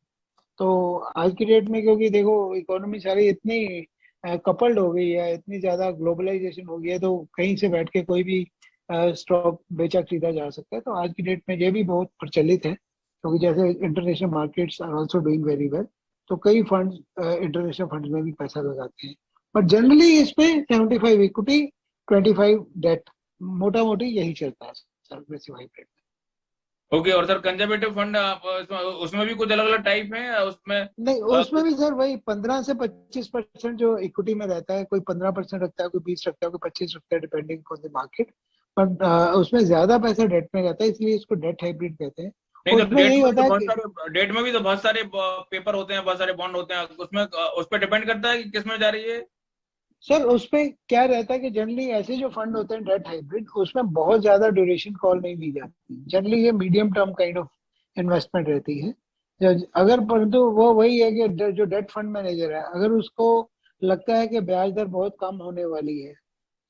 [SPEAKER 2] तो आज की डेट में क्योंकि देखो इकोनॉमी सारी इतनी कपल्ड हो गई है, इतनी ज्यादा ग्लोबलाइजेशन हो गई है, तो कहीं से बैठ के कोई भी स्टॉक बेचा खरीदा जा सकता है। तो आज की डेट में ये भी बहुत प्रचलित है, क्योंकि जैसे international markets are also doing very well, तो कई फंड इंटरनेशनल फंड में भी पैसा लगाते हैं। बट जनरली इसमें 75 इक्विटी 25 डेट, मोटा मोटी यही चलता है एग्रेसिव हाइब्रिड।
[SPEAKER 1] ओके, और सर कंजर्वेटिव फंड उसमें भी कुछ अलग अलग टाइप है उसमें?
[SPEAKER 2] नहीं, उसमें भी सर वही 15 से 25% जो इक्विटी में रहता है, कोई 15% रखता है, कोई 20 रखता है, कोई 25 रखता है, depending on the market. But उसमें ज्यादा पैसा डेट में रहता है, इसलिए इसको डेट हाइब्रिड कहते हैं।
[SPEAKER 1] नहीं, तो
[SPEAKER 2] उसमें यही होता है
[SPEAKER 1] डेट में भी तो बहुत सारे पेपर होते हैं, बहुत सारे बॉन्ड होते हैं, उसमें उस पर डिपेंड करता है कि किस में जा रही है।
[SPEAKER 2] सर उसमें क्या रहता है कि जनरली ऐसे जो फंड होते हैं डेट हाइब्रिड, उसमें बहुत ज्यादा ड्यूरेशन कॉल नहीं दी जाती। जनरली ये medium term kind of investment रहती है। अगर परंतु वो वही है कि जो डेट फंड मैनेजर है, अगर उसको लगता है कि ब्याज दर बहुत कम होने वाली है,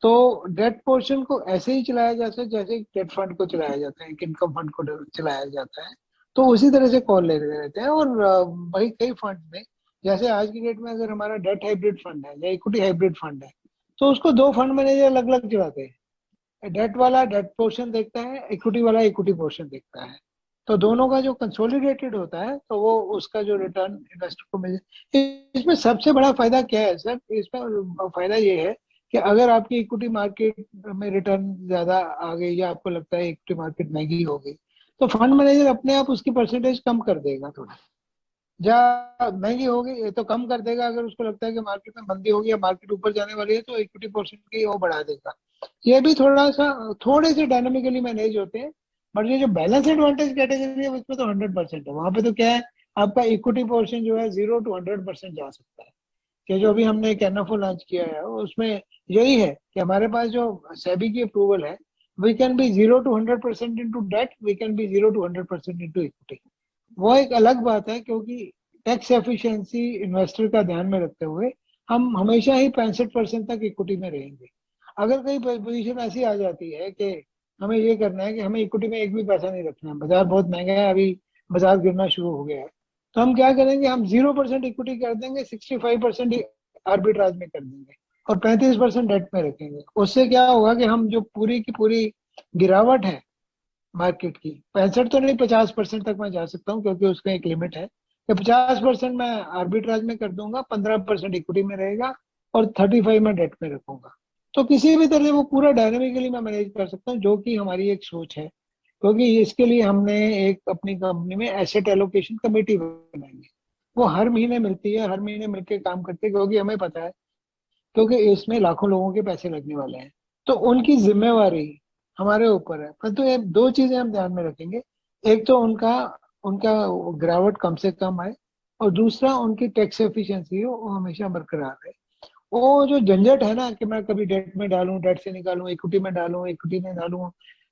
[SPEAKER 2] तो डेट पोर्शन को ऐसे ही चलाया जाता है जैसे डेट फंड को चलाया जाता है, एक इनकम फंड को चलाया जाता है। तो उसी तरह से कॉल ले रहते हैं। और भाई कई फंड में, जैसे आज की डेट में अगर हमारा डेट हाइब्रिड फंड है या इक्विटी हाइब्रिड फंड है, तो उसको दो फंड मैनेजर अलग अलग चलाते हैं। डेट वाला डेट पोर्शन देखता है, इक्विटी वाला इक्विटी पोर्शन देखता है। तो दोनों का जो कंसोलिडेटेड होता है, तो वो उसका जो रिटर्न इन्वेस्टर को मिल। इसमें सबसे बड़ा फायदा क्या है सर? इसमें फायदा ये है कि अगर आपकी इक्विटी मार्केट में रिटर्न ज्यादा आ गई या आपको लगता है इक्विटी मार्केट महंगी हो गई, तो फंड मैनेजर अपने आप उसकी परसेंटेज कम कर देगा थोड़ा। या महंगी होगी ये तो कम कर देगा, अगर उसको लगता है कि मार्केट में मंदी होगी या मार्केट ऊपर जाने वाली है, तो इक्विटी पोर्शन की वो बढ़ा देगा। ये भी थोड़ा सा, थोड़े से डायनामिकली मैनेज होते हैं। बट ये जो बैलेंस एडवांटेज कैटेगरी है उसमें तो 100% है। वहां पे तो क्या है, आपका इक्विटी पोर्शन जो है 0 to 100% जा सकता है। कि जो अभी हमने एक एनएफओ लॉन्च किया है उसमें यही है कि हमारे पास जो सेबी की अप्रूवल है, we can be 0 to 100% into debt, we can be 0 to 100% into equity. वो एक अलग बात है, क्योंकि टैक्स एफिशिएंसी इन्वेस्टर का ध्यान में रखते हुए हम हमेशा ही 65% तक इक्विटी में रहेंगे। अगर कई पोजीशन ऐसी आ जाती है कि हमें ये करना है कि हमें इक्विटी में एक भी पैसा नहीं रखना है, बाजार बहुत महंगा है, अभी बाजार गिरना शुरू हो गया है, तो हम क्या करेंगे, हम 0% इक्विटी कर देंगे, 65% आर्बिट्राज में कर देंगे और 35% डेट में रखेंगे। उससे क्या होगा कि हम जो पूरी की पूरी गिरावट है मार्केट की, 65 तो नहीं, 50% तक मैं जा सकता हूँ, क्योंकि उसका एक लिमिट है कि 50% मैं आर्बिट्राज में कर दूंगा, 15% इक्विटी में रहेगा और 35 मैं डेट में रखूंगा। तो किसी भी तरह वो पूरा डायनेमिकली मैं मैनेज कर सकता हूँ, जो कि हमारी एक सोच है। क्योंकि इसके लिए हमने एक अपनी कंपनी में एसेट एलोकेशन कमेटी बनाई है। वो हर महीने मिलती है, हर महीने मिलकर काम करती है, क्योंकि हमें पता है, क्योंकि इसमें लाखों लोगों के पैसे लगने वाले हैं। तो उनकी जिम्मेवारी हमारे ऊपर है। परंतु ये दो चीजें हम ध्यान में रखेंगे, एक तो उनका उनका गिरावट कम से कम आए, और दूसरा उनकी टैक्स एफिशिएंसी हो वो हमेशा बरकरार रहे। वो जो झंझट है ना कि मैं कभी डेट में डालूं, डेट से निकालूं, इक्विटी में डालूं, इक्विटी में डालूं,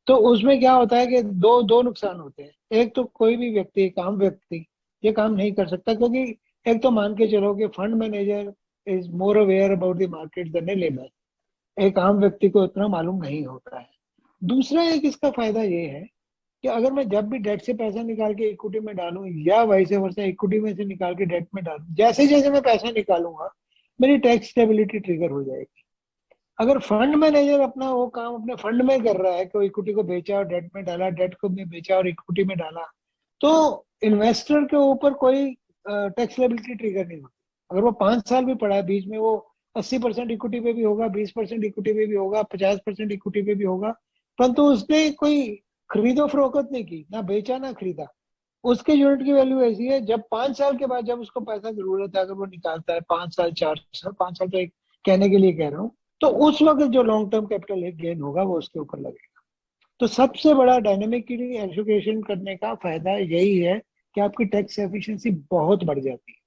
[SPEAKER 2] तो उसमें क्या होता है कि दो दो नुकसान होते हैं। एक तो कोई भी व्यक्ति, एक आम व्यक्ति ये काम नहीं कर सकता, क्योंकि एक तो मान के चलो कि fund manager is more aware about the market than a labour. एक आम व्यक्ति को इतना मालूम नहीं होता है। दूसरा एक इसका फायदा ये है कि अगर मैं जब भी डेट से पैसा निकाल के इक्विटी में डालूं या वैसे वर्षा इक्विटी में से निकाल के डेट में डालूं, जैसे जैसे मैं पैसा निकालूंगा मेरी टैक्स स्टेबिलिटी ट्रिगर हो जाएगी। अगर फंड मैनेजर अपना वो काम अपने फंड में कर रहा है कि इक्विटी को बेचा और डेट में डाला, डेट को भी बेचा और इक्विटी में डाला, तो इन्वेस्टर के ऊपर कोई टैक्स लायबिलिटी ट्रिगर नहीं होती। अगर वो 5 साल भी पड़ा है, बीच में वो 80% इक्विटी पे भी होगा, 20% इक्विटी पे भी होगा, 50% इक्विटी पे भी होगा, परंतु उसने कोई खरीदो फरोख्त नहीं की, ना बेचा ना खरीदा, उसके यूनिट की वैल्यू ऐसी है, जब 5 साल के बाद जब उसको पैसा जरूरत है, अगर वो निकालता है 5 साल 4 साल, 5 साल तो एक कहने के लिए कह रहा हूँ, तो उस वक्त जो लॉन्ग टर्म कैपिटल एक गेन होगा वो उसके ऊपर लगेगा। तो सबसे बड़ा डायनेमिकली एजुकेशन करने का फायदा यही है कि आपकी टैक्स एफिशिएंसी बहुत बढ़ जाती है।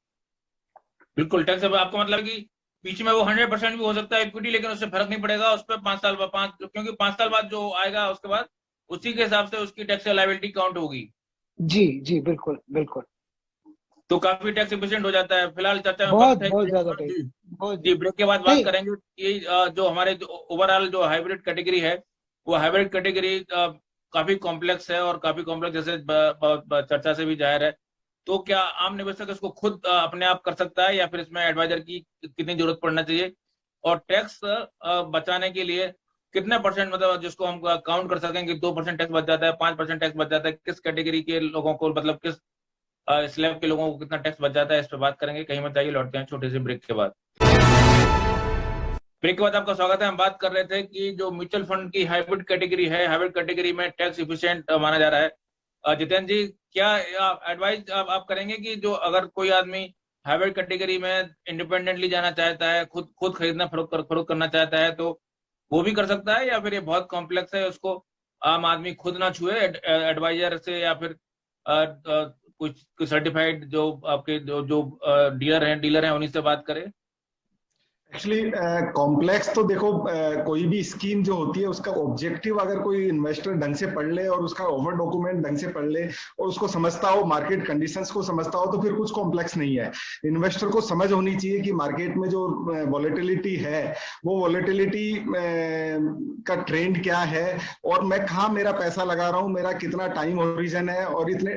[SPEAKER 1] बिल्कुल, टैक्स आपको मतलब कि बीच में वो 100% भी हो सकता है इक्विटी, लेकिन उससे फर्क नहीं पड़ेगा उस पर 5 साल बाद, क्योंकि 5 साल बाद जो आएगा उसके बाद उसी के हिसाब से उसकी टैक्स लायबिलिटी काउंट होगी।
[SPEAKER 2] जी जी बिल्कुल बिल्कुल।
[SPEAKER 1] तो काफी टैक्स एफिशिएंट हो जाता है। फिलहाल चर्चा में
[SPEAKER 2] बहुत
[SPEAKER 1] वक्त है
[SPEAKER 2] बहुत
[SPEAKER 1] ब्रेक के
[SPEAKER 2] ज्यादा
[SPEAKER 1] बाद
[SPEAKER 2] टाइम,
[SPEAKER 1] जी।
[SPEAKER 2] बहुत
[SPEAKER 1] जी, ब्रेक के बाद बात
[SPEAKER 2] नहीं।
[SPEAKER 1] करेंगे कि जो हमारे ओवरऑल जो हाइब्रिड कैटेगरी है, वो हाइब्रिड कैटेगरी काफी कॉम्प्लेक्स है, और काफी कॉम्प्लेक्स जैसे चर्चा से भी जाहिर है। तो क्या आम निवेशक इसको खुद अपने आप कर सकता है, या फिर इसमें एडवाइजर की कितनी जरूरत पड़ना चाहिए, और टैक्स बचाने के लिए कितने परसेंट, मतलब जिसको हम काउंट कर सकें कि 2% टैक्स बच जाता है, 5% टैक्स बच जाता है, किस कैटेगरी के लोगों को, मतलब किस स्लैब के लोगों को कितना टैक्स बच जाता है, इस पर बात करेंगे। कहीं मत जाइए, लौटते हैं छोटे से ब्रेक के बाद। ब्रेक के बाद आपका स्वागत है। हम बात कर रहे थे कि जो म्यूचुअल फंड की हाइब्रिड कैटेगरी है, हाइब्रिड कैटेगरी में टैक्स इफिशिएंट माना जा रहा है। जितेंद्र जी, क्या एडवाइस आप करेंगे कि जो अगर कोई आदमी हाइब्रिड कैटेगरी में इंडिपेंडेंटली जाना चाहता है, खुद खुद खरीदना फरोख्त करना चाहता है, तो वो भी कर सकता है, या फिर ये बहुत कॉम्प्लेक्स है, उसको आम आदमी खुद ना छुए, एडवाइजर से या फिर कुछ सर्टिफाइड जो आपके जो जो डीलर हैं उन्हीं से बात करें?
[SPEAKER 3] एक्चुअली कॉम्प्लेक्स तो देखो, कोई भी स्कीम जो होती है उसका ऑब्जेक्टिव अगर कोई इन्वेस्टर ढंग से पढ़ ले और उसका ओवर डॉक्यूमेंट ढंग से पढ़ ले और उसको समझता हो, मार्केट कंडीशंस को समझता हो, तो फिर कुछ कॉम्प्लेक्स नहीं है। इन्वेस्टर को समझ होनी चाहिए कि मार्केट में जो वॉलेटिलिटी है वो वॉलेटिलिटी का ट्रेंड क्या है, और मैं कहाँ मेरा पैसा लगा रहा हूँ, मेरा कितना टाइम होरिजन है, और इतने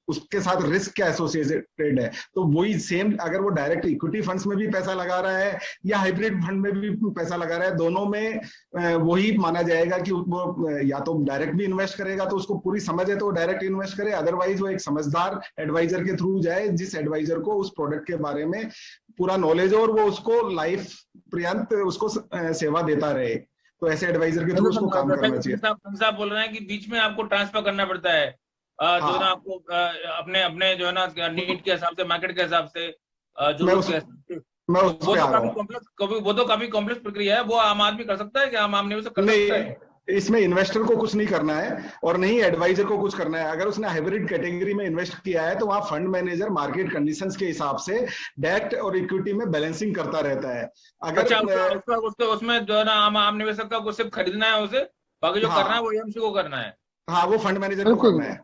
[SPEAKER 3] उसके साथ रिस्क क्या एसोसिएटेड है। तो वही सेम अगर वो डायरेक्ट इक्विटी फंड्स में भी पैसा लगा रहा है या हाइब्रिड फंड में भी पैसा लगा रहा है, दोनों में वही माना जाएगा कि वो या तो डायरेक्ट भी इन्वेस्ट करेगा तो उसको पूरी समझ है तो डायरेक्ट इन्वेस्ट करे, अदरवाइज वो एक समझदार एडवाइजर के थ्रू जाए, जिस एडवाइजर को उस प्रोडक्ट के बारे में पूरा नॉलेज हो और वो उसको लाइफ पर्यंत उसको सेवा देता रहे। तो ऐसे एडवाइजर के थ्रू उसको काम करना चाहिए।
[SPEAKER 1] साहब बोल रहे हैं कि बीच में आपको ट्रांसफर करना पड़ता है, जो है ना आपको अपने अपने जो है ना नीड के हिसाब से, मार्केट के हिसाब से, जरूरत के हिसाब से।
[SPEAKER 3] मैं उस पे आ रहा हूँ।
[SPEAKER 1] वो तो काफी कॉम्प्लेक्स प्रक्रिया है, वो आम आदमी कर सकता है क्या? आम आदमी कर सकता है?
[SPEAKER 3] इसमें इन्वेस्टर को कुछ नहीं करना है और नहीं एडवाइजर को कुछ करना है। अगर उसने हाइब्रिड कैटेगरी में इन्वेस्ट किया है तो वहां फंड मैनेजर मार्केट कंडीशंस के हिसाब से डेट और इक्विटी में बैलेंसिंग करता रहता है। अगर
[SPEAKER 1] उसमें जो है ना आम निवेशक का सिर्फ खरीदना है उसे, बाकी जो करना है वो एएमसी को करना है।
[SPEAKER 3] हाँ, वो फंड मैनेजर को करना है।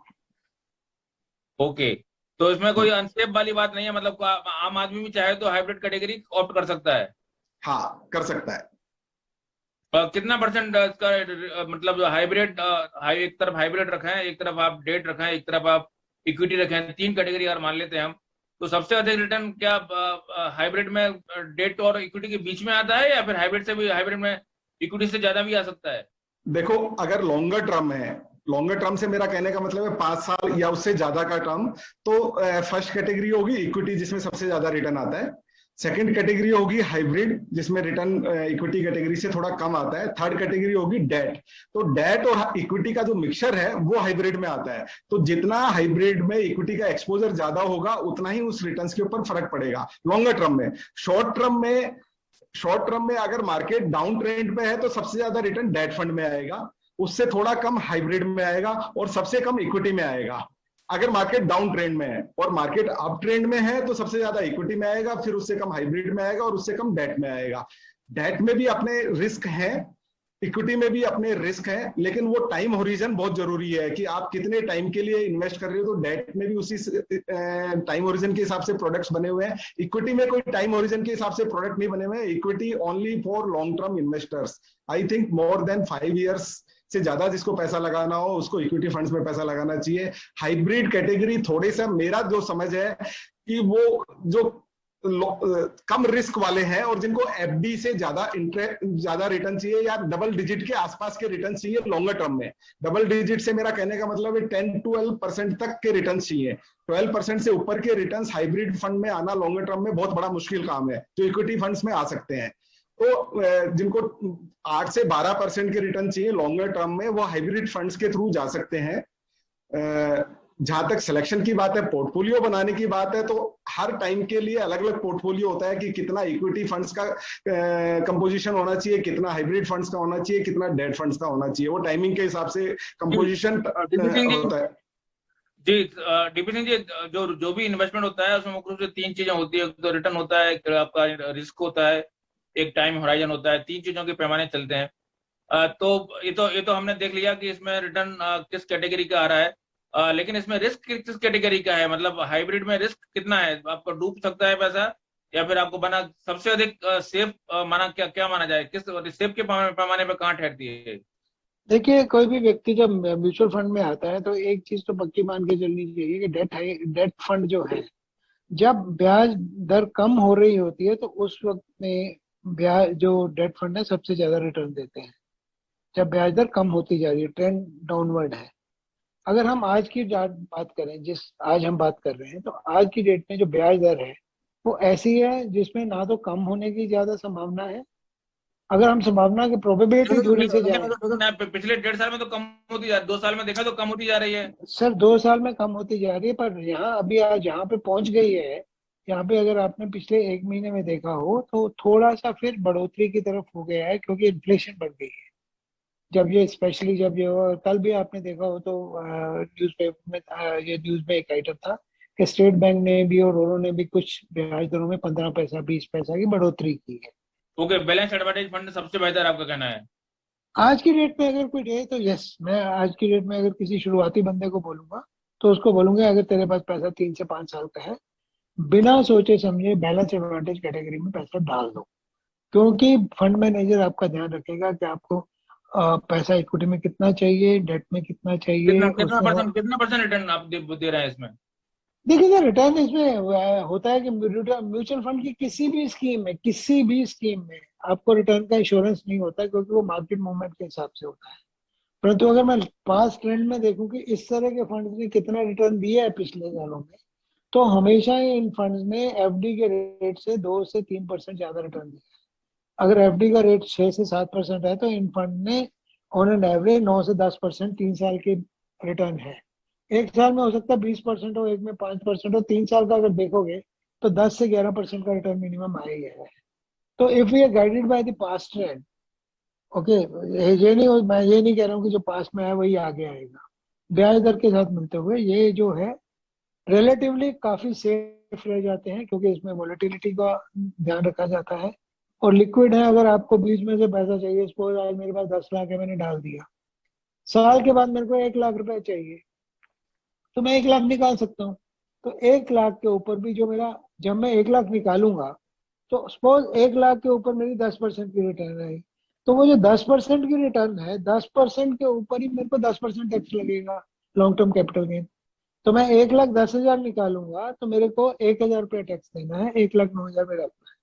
[SPEAKER 1] ओके, तो इसमें कोई अनसेफ वाली बात नहीं है, मतलब आम आदमी भी चाहे तो हाइब्रिड कैटेगरी ऑप्ट कर सकता है?
[SPEAKER 3] हाँ, कर सकता है।
[SPEAKER 1] कितना परसेंट इसका मतलब हाइब्रिड, एक तरफ हाइब्रिड रखा है, एक तरफ आप डेट रखा है, एक तरफ आप इक्विटी रखे हैं, 3 कैटेगरी अगर मान लेते हैं हम, तो सबसे अधिक रिटर्न क्या हाइब्रिड में डेट और इक्विटी के बीच में आता है, या फिर हाइब्रिड में इक्विटी से ज्यादा भी आ सकता है?
[SPEAKER 3] देखो, अगर लॉन्गर टर्म है, लॉन्गर टर्म से मेरा कहने का मतलब है 5 साल या उससे ज्यादा का टर्म, तो फर्स्ट कैटेगरी होगी इक्विटी जिसमें सबसे ज्यादा रिटर्न आता है। सेकंड कैटेगरी होगी हाइब्रिड जिसमें रिटर्न इक्विटी कैटेगरी से थोड़ा कम आता है। थर्ड कैटेगरी होगी डेट। तो डेट और इक्विटी का जो मिक्सचर है वो हाइब्रिड में आता है। तो जितना हाइब्रिड में इक्विटी का एक्सपोजर ज्यादा होगा उतना ही उस रिटर्न्स के ऊपर फर्क पड़ेगा लॉन्गर टर्म में। शॉर्ट टर्म में अगर मार्केट डाउन ट्रेंड पे है तो सबसे ज्यादा रिटर्न डेट फंड में आएगा, उससे थोड़ा कम हाइब्रिड में आएगा और सबसे कम इक्विटी में आएगा। अगर मार्केट डाउन ट्रेंड में है और मार्केट अप ट्रेंड में है तो सबसे ज्यादा इक्विटी में आएगा, फिर उससे कम हाइब्रिड में आएगा और उससे कम डेट में आएगा। डेट में भी अपने रिस्क हैं, इक्विटी में भी अपने रिस्क हैं, लेकिन वो टाइम होरिजन बहुत जरूरी है कि आप कितने टाइम के लिए इन्वेस्ट कर रहे हो। तो डेट में भी उसी टाइम होरिजन के हिसाब से प्रोडक्ट्स बने हुए हैं। इक्विटी में कोई टाइम होरिजन के हिसाब से प्रोडक्ट नहीं बने हुए हैं। Equity only for long term investors. I think more than 5 years से ज्यादा जिसको पैसा लगाना हो उसको इक्विटी फंड्स में पैसा लगाना चाहिए। हाइब्रिड कैटेगरी थोड़े सा, मेरा जो समझ है कि वो जो कम रिस्क वाले हैं और जिनको एफडी से ज्यादा रिटर्न चाहिए या डबल डिजिट के आसपास के रिटर्न चाहिए लॉन्गर टर्म में। डबल डिजिट से मेरा कहने का मतलब है 10-12% तक के रिटर्न चाहिए। 12% से ऊपर के रिटर्न हाइब्रिड फंड में आना लॉन्गर टर्म में बहुत बड़ा मुश्किल काम है, जो इक्विटी फंड्स में आ सकते हैं। तो जिनको 8 से 12% के रिटर्न चाहिए लॉन्गर टर्म में, वो हाइब्रिड फंड्स के थ्रू जा सकते हैं। जहां तक सिलेक्शन की बात है, पोर्टफोलियो बनाने की बात है, तो हर टाइम के लिए अलग अलग पोर्टफोलियो होता है कि कितना इक्विटी फंड्स का कंपोजिशन होना चाहिए, कितना हाइब्रिड फंड्स का होना चाहिए, कितना डेट फंड्स का होना चाहिए। वो टाइमिंग के हिसाब से कंपोजिशन होता है।
[SPEAKER 1] जी डीपी सिंह जी, जो भी इन्वेस्टमेंट होता है उसमें मुख्य रूप से 3 चीजें होती है। तो रिटर्न होता है, आपका रिस्क होता है, एक टाइम होराइजन होता है। 3 चीजों के पैमाने चलते हैं। तो ये तो हमने देख लिया कि इसमें रिटर्न किस कैटेगरी का आ रहा है, लेकिन इसमें रिस्क किस कैटेगरी का है? मतलब हाइब्रिड में रिस्क कितना है? आपको डूब सकता है पैसा, या फिर आपको बना सबसे अधिक सेफ माना क्या माना जाए? किस सेफ के पैमाने पर कहाँ ठहरती है?
[SPEAKER 2] देखिए, कोई भी व्यक्ति जब म्यूचुअल फंड में आता है तो एक चीज तो पक्की मान के चलनी चाहिए कि डेट फंड जो है, जब ब्याज दर कम हो रही होती है तो उस वक्त में ब्याज जो डेट फंड है सबसे ज्यादा रिटर्न देते हैं। जब ब्याज दर कम होती जा रही है, ट्रेंड डाउनवर्ड है। अगर हम आज की बात करें, आज हम बात कर रहे हैं, तो आज की डेट में जो ब्याज दर है वो ऐसी है जिसमें ना तो कम होने की ज्यादा संभावना है। अगर हम संभावना की प्रोबेबिलिटी थोड़ी सी जाए,
[SPEAKER 1] पिछले 1.5 साल में तो कम होती जा रही है, 2 साल में देखा तो कम होती जा रही है
[SPEAKER 2] सर। 2 साल में कम होती जा रही है, पर यहाँ अभी आज यहाँ पे पहुंच गई है, यहाँ पे अगर आपने पिछले 1 महीने में देखा हो तो थोड़ा सा फिर बढ़ोतरी की तरफ हो गया है, क्योंकि इन्फ्लेशन बढ़ गई है। जब ये स्पेशली जब ये कल भी आपने देखा हो तो न्यूज़पेपर में ये न्यूज़ में एक आइटम था कि स्टेट बैंक ने भी और उन्होंने भी कुछ ब्याज दरों में 15 पैसा 20 पैसा की बढ़ोतरी की है।
[SPEAKER 1] ओके, बैलेंस एडवांटेज फंड सबसे बेहतर आपका कहना है?
[SPEAKER 2] आज की डेट में अगर कोई रहे तो यस, मैं आज की डेट में अगर किसी शुरुआती बंदे को बोलूंगा तो उसको बोलूंगा अगर तेरे पास पैसा 3 से 5 साल का है, बिना सोचे समझे बैलेंस एडवांटेज कैटेगरी में पैसा डाल दो। क्योंकि फंड मैनेजर आपका ध्यान रखेगा कि आपको पैसा इक्विटी में कितना चाहिए, डेट में कितना चाहिए, उसमें
[SPEAKER 1] कितना परसेंट रिटर्न आप दे रहे हैं इसमें?
[SPEAKER 2] देखिए सर, रिटर्न इसमें होता है कि म्यूचुअल फंड की किसी भी स्कीम में आपको रिटर्न का इंश्योरेंस नहीं होता, क्योंकि वो मार्केट मूवमेंट के हिसाब से होता है। परंतु अगर मैं पास्ट ट्रेंड में देखूं कि इस तरह के फंड्स ने कितना रिटर्न दिया है पिछले सालों में, तो हमेशा ही इन फंड्स ने एफडी के रेट से 2 से 3% ज्यादा रिटर्न दिया है। अगर एफडी का रेट 6 से 7% है, तो इन फंड ने ऑन एन एवरेज 9 से 10% 3 साल की रिटर्न है। एक साल में हो सकता है 20% हो, एक में 5% हो, 3 साल का अगर देखोगे तो 10 से 11% का रिटर्न मिनिमम आ ही है। तो if we are guided by the past trend, okay, ये नहीं, मैं ये नहीं कह रहा हूँ कि जो पास्ट में है वही आगे आएगा। ब्याज दर के साथ मिलते हुए ये जो है रिलेटिवली काफी सेफ रह जाते हैं, क्योंकि इसमें वोलेटिलिटी का ध्यान रखा जाता है और लिक्विड है। अगर आपको बीच में से पैसा चाहिए, सपोज आज मेरे पास 10 लाख है, मैंने डाल दिया, साल के बाद मेरे को 1 लाख रुपए चाहिए, तो मैं 1 लाख निकाल सकता हूँ। तो 1 लाख के ऊपर भी जो मेरा, जब मैं 1 लाख निकालूंगा तो सपोज 1 लाख के ऊपर मेरी 10% की रिटर्न है, तो वो जो 10% की रिटर्न है, 10% के ऊपर ही मेरे को 10% टैक्स लगेगा लॉन्ग टर्म कैपिटल गेन। तो मैं 1,10,000 निकालूंगा तो मेरे को 1,000 रुपया टैक्स देना है, 1,09,000 मेरा अपना है,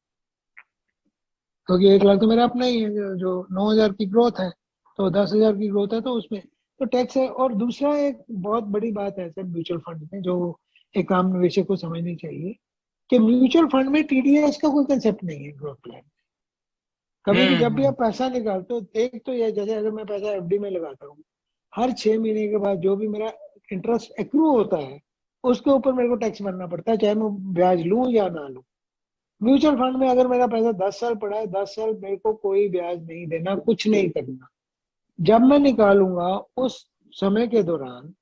[SPEAKER 2] क्योंकि 1 लाख तो मेरा अपना ही है। जो 9,000 की ग्रोथ है, तो 10,000 की ग्रोथ है, तो उसमें तो टैक्स है। और दूसरा एक बहुत बड़ी बात है सर म्यूचुअल फंड में, जो एक आम निवेशक को समझनी चाहिए, कि म्यूचुअल फंड में टीडीएस का कोई कंसेप्ट नहीं है ग्रोथ प्लान। कभी भी जब भी आप पैसा निकालते हो, एक तो ये, जैसे अगर मैं पैसा एफडी में लगाता हूँ, हर 6 महीने के बाद जो भी मेरा इंटरेस्ट एक्रू होता है उसके ऊपर मेरे को टैक्स भरना पड़ता है, चाहे मैं ब्याज लूं या ना लूं। म्यूचुअल फंड में अगर मेरा पैसा 10 साल पड़ा है, 10 साल मेरे को कोई ब्याज नहीं देना, कुछ नहीं करना। जब मैं निकालूंगा उस समय के दौरान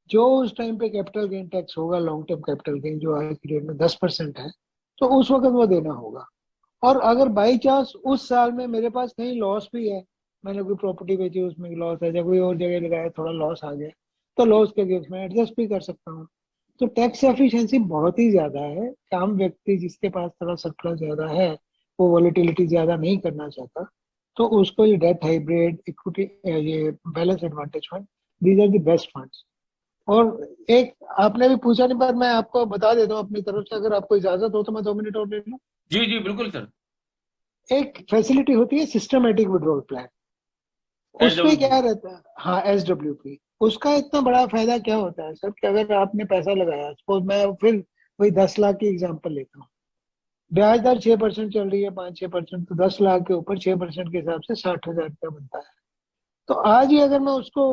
[SPEAKER 2] जो उस टाइम पे कैपिटल गेन टैक्स होगा, लॉन्ग टर्म कैपिटल गेन जो आज की डेट में 10% है, तो उस वक्त वो देना होगा। और अगर बाई चांस उस साल में मेरे पास कहीं लॉस भी है, मैंने कोई प्रॉपर्टी बेची उसमें लॉस है, या कोई और जगह लगाया थोड़ा लॉस आ गया, तो लॉस के अगेंस्ट में एडजस्ट भी कर सकता हूँ। तो टैक्स एफिशिएंसी बहुत ही ज्यादा है। आम व्यक्ति जिसके पास थोड़ा सरप्लस ज्यादा है, वो वॉलेटिलिटी ज्यादा नहीं करना चाहता, तो उसको ये डेट हाइब्रिड इक्विटी, ये balance advantage fund, these are the best funds. और एक आपने भी पूछा नहीं, पर मैं आपको बता देता हूँ अपनी तरफ से, अगर आपको इजाजत हो तो मैं 2 मिनट और ले लूँ।
[SPEAKER 1] जी जी बिल्कुल सर।
[SPEAKER 2] एक फैसिलिटी होती है सिस्टमेटिक विड्रॉल प्लान, उसमें
[SPEAKER 1] SWP।
[SPEAKER 2] क्या रहता है, हाँ SWP, उसका इतना बड़ा फायदा क्या होता है सर, कि अगर आपने पैसा लगाया, सपोज मैं फिर वही 10 लाख की एग्जांपल लेता हूँ, ब्याज दर 6% चल रही है, 5-6%, तो 10 लाख के ऊपर 6% के हिसाब से 60,000 रुपया बनता है। तो आज ही अगर मैं उसको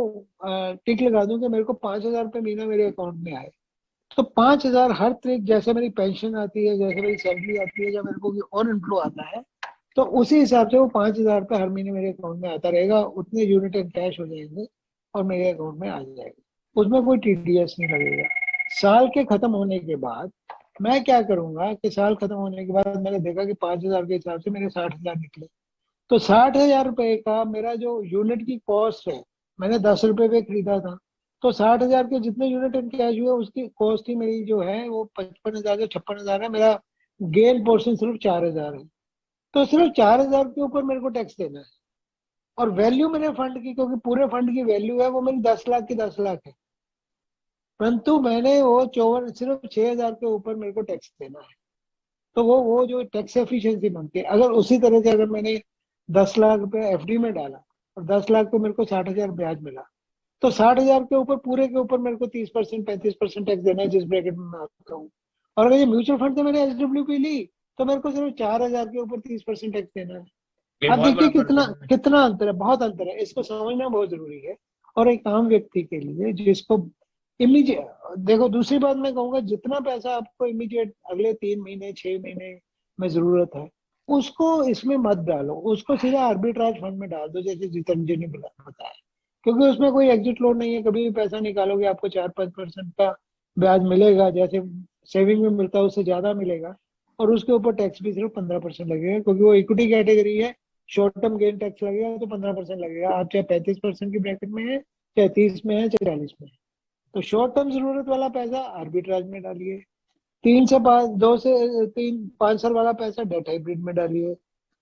[SPEAKER 2] टिक लगा दूं कि मेरे को 5,000 रुपये महीना मेरे अकाउंट में आए, तो 5,000 हर तरीक, जैसे मेरी पेंशन आती है, जैसे मेरी सैलरी आती है, जब मेरे को और इनफ्लो आता है, तो उसी हिसाब से वो 5,000 रुपये हर महीने मेरे अकाउंट में आता रहेगा, उतने यूनिट इन कैश हो जाएंगे और मेरे अकाउंट में आ जाएगा, उसमें कोई टीडीएस नहीं लगेगा। साल के खत्म होने के बाद मैं क्या करूंगा कि साल खत्म होने के बाद मैंने देखा कि 5,000 के हिसाब से मेरे 60,000 निकले, तो 60,000 रुपये का मेरा जो यूनिट की कॉस्ट है, मैंने 10 रुपये पे खरीदा था, तो 60,000 के जितने यूनिट इन कैश हुए उसकी कॉस्ट ही मेरी जो है वो 55,000 से 56,000 है। मेरा गेन पोर्शन सिर्फ 4,000 है, तो सिर्फ 4,000 के ऊपर मेरे को टैक्स देना है। और वैल्यू मेरे फंड की, क्योंकि पूरे फंड की वैल्यू है वो मेरी 10 लाख की 10 लाख है, परंतु मैंने वो 54, सिर्फ 6,000 के ऊपर मेरे को टैक्स देना है। तो वो जो टैक्स एफिशिएंसी बनती है, अगर उसी तरह से अगर मैंने 10 लाख रुपए एफडी में डाला और 10 लाख पे मेरे को 60,000 ब्याज मिला, तो 60,000 के ऊपर पूरे के ऊपर मेरे को 30% 35% टैक्स देना है, जिस ब्रैकेट में मैं आता हूँ। और अगर ये म्यूचुअल फंड से मैंने SWP ली, तो मेरे को सिर्फ 4,000 के ऊपर 30% टैक्स देना है।
[SPEAKER 1] ये
[SPEAKER 2] अब
[SPEAKER 1] बहुत
[SPEAKER 2] देखिए
[SPEAKER 1] बड़ा
[SPEAKER 2] कितना
[SPEAKER 1] फर्क है।
[SPEAKER 2] कितना अंतर है, बहुत अंतर है, इसको समझना बहुत जरूरी है। और एक आम व्यक्ति के लिए जिसको इमीडिएट, देखो दूसरी बात मैं कहूंगा, जितना पैसा आपको इमीडिएट अगले 3 महीने 6 महीने में जरूरत है, उसको इसमें मत डालो, उसको सीधा आर्बिट्राज फंड में डाल दो, जैसे जितेंद्र जी ने बताया, क्योंकि उसमें कोई एग्जिट लोड नहीं है, कभी भी पैसा निकालोगे आपको 4-5% का ब्याज मिलेगा, जैसे सेविंग में मिलता है उससे ज्यादा मिलेगा, और उसके ऊपर टैक्स भी सिर्फ 15% लगेगा, क्योंकि वो इक्विटी कैटेगरी है। शॉर्ट टर्म गेन टैक्स लगेगा तो 15% लगेगा, आप चाहे 35% की ब्रैकेट में है, चाहे 30 में है, चाहे 40 में है। तो शॉर्ट टर्म जरूरत वाला पैसा आर्बिट्राज में डालिए, 3 से 5, 2 से 3 5 साल वाला पैसा डेट हाइब्रिड में डालिए,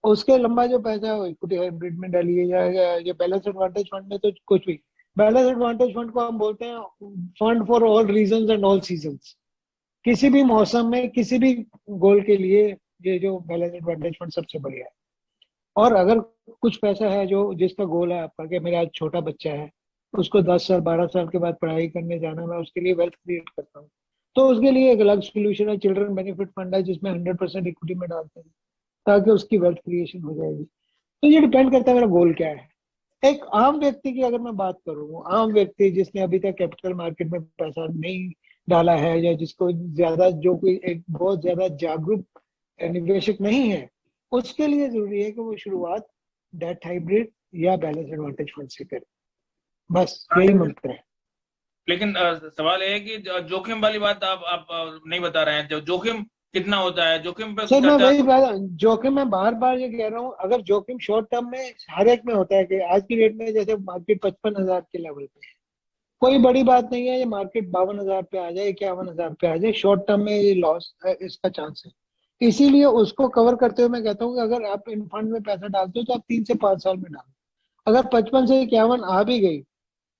[SPEAKER 2] उसके लंबा जो पैसा है वो इक्विटी हाइब्रिड में डालिए, या ये बैलेंस एडवांटेज फंड में तो कुछ भी। बैलेंस एडवांटेज फंड को हम बोलते हैं fund for all reasons and all seasons. किसी भी मौसम में किसी भी गोल के लिए ये जो बैलेंस एडवांटेज फंड सबसे बढ़िया है। और अगर कुछ पैसा है जो जिसका गोल है आपका कि मेरा छोटा बच्चा है, उसको 10 साल 12 साल के बाद पढ़ाई करने जाना, मैं उसके लिए वेल्थ क्रिएट करता हूँ, तो उसके लिए एक अलग सोल्यूशन है, चिल्ड्रन बेनिफिट फंड है, जिसमें 100% इक्विटी में डालते हैं ताकि उसकी वेल्थ क्रिएशन हो जाएगी। तो ये डिपेंड करता है मेरा गोल क्या है। एक आम व्यक्ति की अगर मैं बात करूँ, आम व्यक्ति जिसने अभी तक कैपिटल मार्केट में पैसा नहीं डाला है, या जिसको ज्यादा, जो कोई एक बहुत ज्यादा जागरूक निवेशक नहीं है, उसके लिए जरूरी है कि वो शुरुआत डेट हाइब्रिड या बैलेंस एडवांटेज फंड से करे। बस यही मंत्र है।
[SPEAKER 1] लेकिन सवाल ये है कि जोखिम वाली बात आप नहीं बता रहे हैं, जो जोखिम कितना होता है, जोखिम पे
[SPEAKER 2] सर मैं
[SPEAKER 1] चर्चा।
[SPEAKER 2] वही बात, जोखिम मैं बार बार ये कह रहा हूँ, अगर जोखिम शॉर्ट टर्म में हर एक में होता है कि आज की डेट में जैसे मार्केट 55,000 के लेवल पे है, कोई बड़ी बात नहीं है, ये मार्केट 52,000 पे आ जाए, 51,000 पे आ जाए, शॉर्ट टर्म में ये लॉस है, इसका चांस है। इसीलिए उसको कवर करते हुए मैं कहता हूँ कि अगर आप इन फंड में पैसा डालते हो तो आप 3 से 5 साल में डालो। अगर 55 से 51 आ भी गई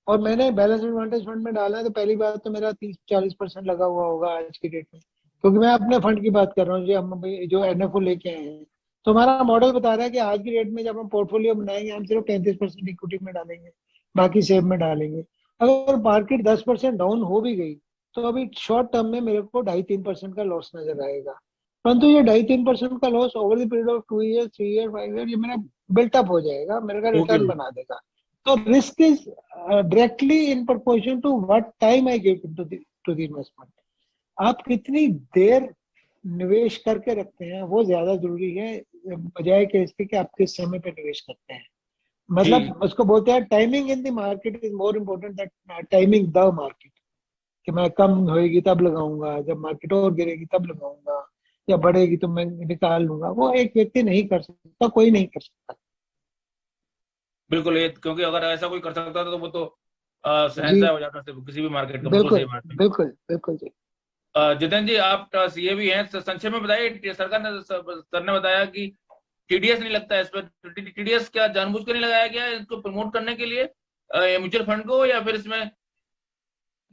[SPEAKER 2] और मैंने बैलेंस एडवांटेज फंड में डाला है, तो पहली बात तो मेरा 30-40% लगा हुआ होगा आज की डेट में, क्योंकि मैं अपने फंड की बात कर रहा हूँ जो हम जो एनएफओ लेके आए हैं। तो हमारा मॉडल बता रहा है कि आज की डेट में जब हम पोर्टफोलियो बनाएंगे, हम सिर्फ 35% इक्विटी में डालेंगे, बाकी सेव में डालेंगे। अगर मार्केट 10% डाउन हो भी गई, तो अभी शॉर्ट टर्म में मेरे को 2.5-3% का लॉस नजर आएगा, परंतु ये 2.5-3% का loss over the period of 2 year 3 year 5 year ये मेरा बिल्टअप हो जाएगा, मेरे का
[SPEAKER 1] ओके।
[SPEAKER 2] रिटर्न बना देगा। तो risk is directly in proportion to what time I give to the investment. आप कितनी देर निवेश करके रखते हैं वो ज्यादा जरूरी है, बजाय के इसके कि आप किस समय पे निवेश करते हैं। मतलब उसको बोलते हैं timing in the market is more important that timing the market, कि मैं कम होएगी तब लगाऊंगा, जब मार्केट और गिरेगी तब लगाऊंगा, या बढ़ेगी तो मैं निकाल लूंगा। वो एक व्यक्ति नहीं कर सकता, कोई नहीं कर सकता।
[SPEAKER 1] बिल्कुल, ये क्योंकि अगर ऐसा कोई कर सकता था तो वो तो
[SPEAKER 2] जी
[SPEAKER 1] शहंशाह हो जाता था किसी भी मार्केट का। बिल्कुल
[SPEAKER 2] बिल्कुल
[SPEAKER 1] सही बात है।
[SPEAKER 2] बिल्कुल बिल्कुल जी।
[SPEAKER 1] जितेंद्र जी, आप सीए भी हैं, संक्षेप में बताइए, सरकार ने सर ने बताया कि टीडीएस नहीं लगता है इस पर। टीडीएस क्या जानबूझ कर नहीं लगाया गया है इसको प्रमोट करने के लिए म्यूचुअल फंड को, या फिर इसमें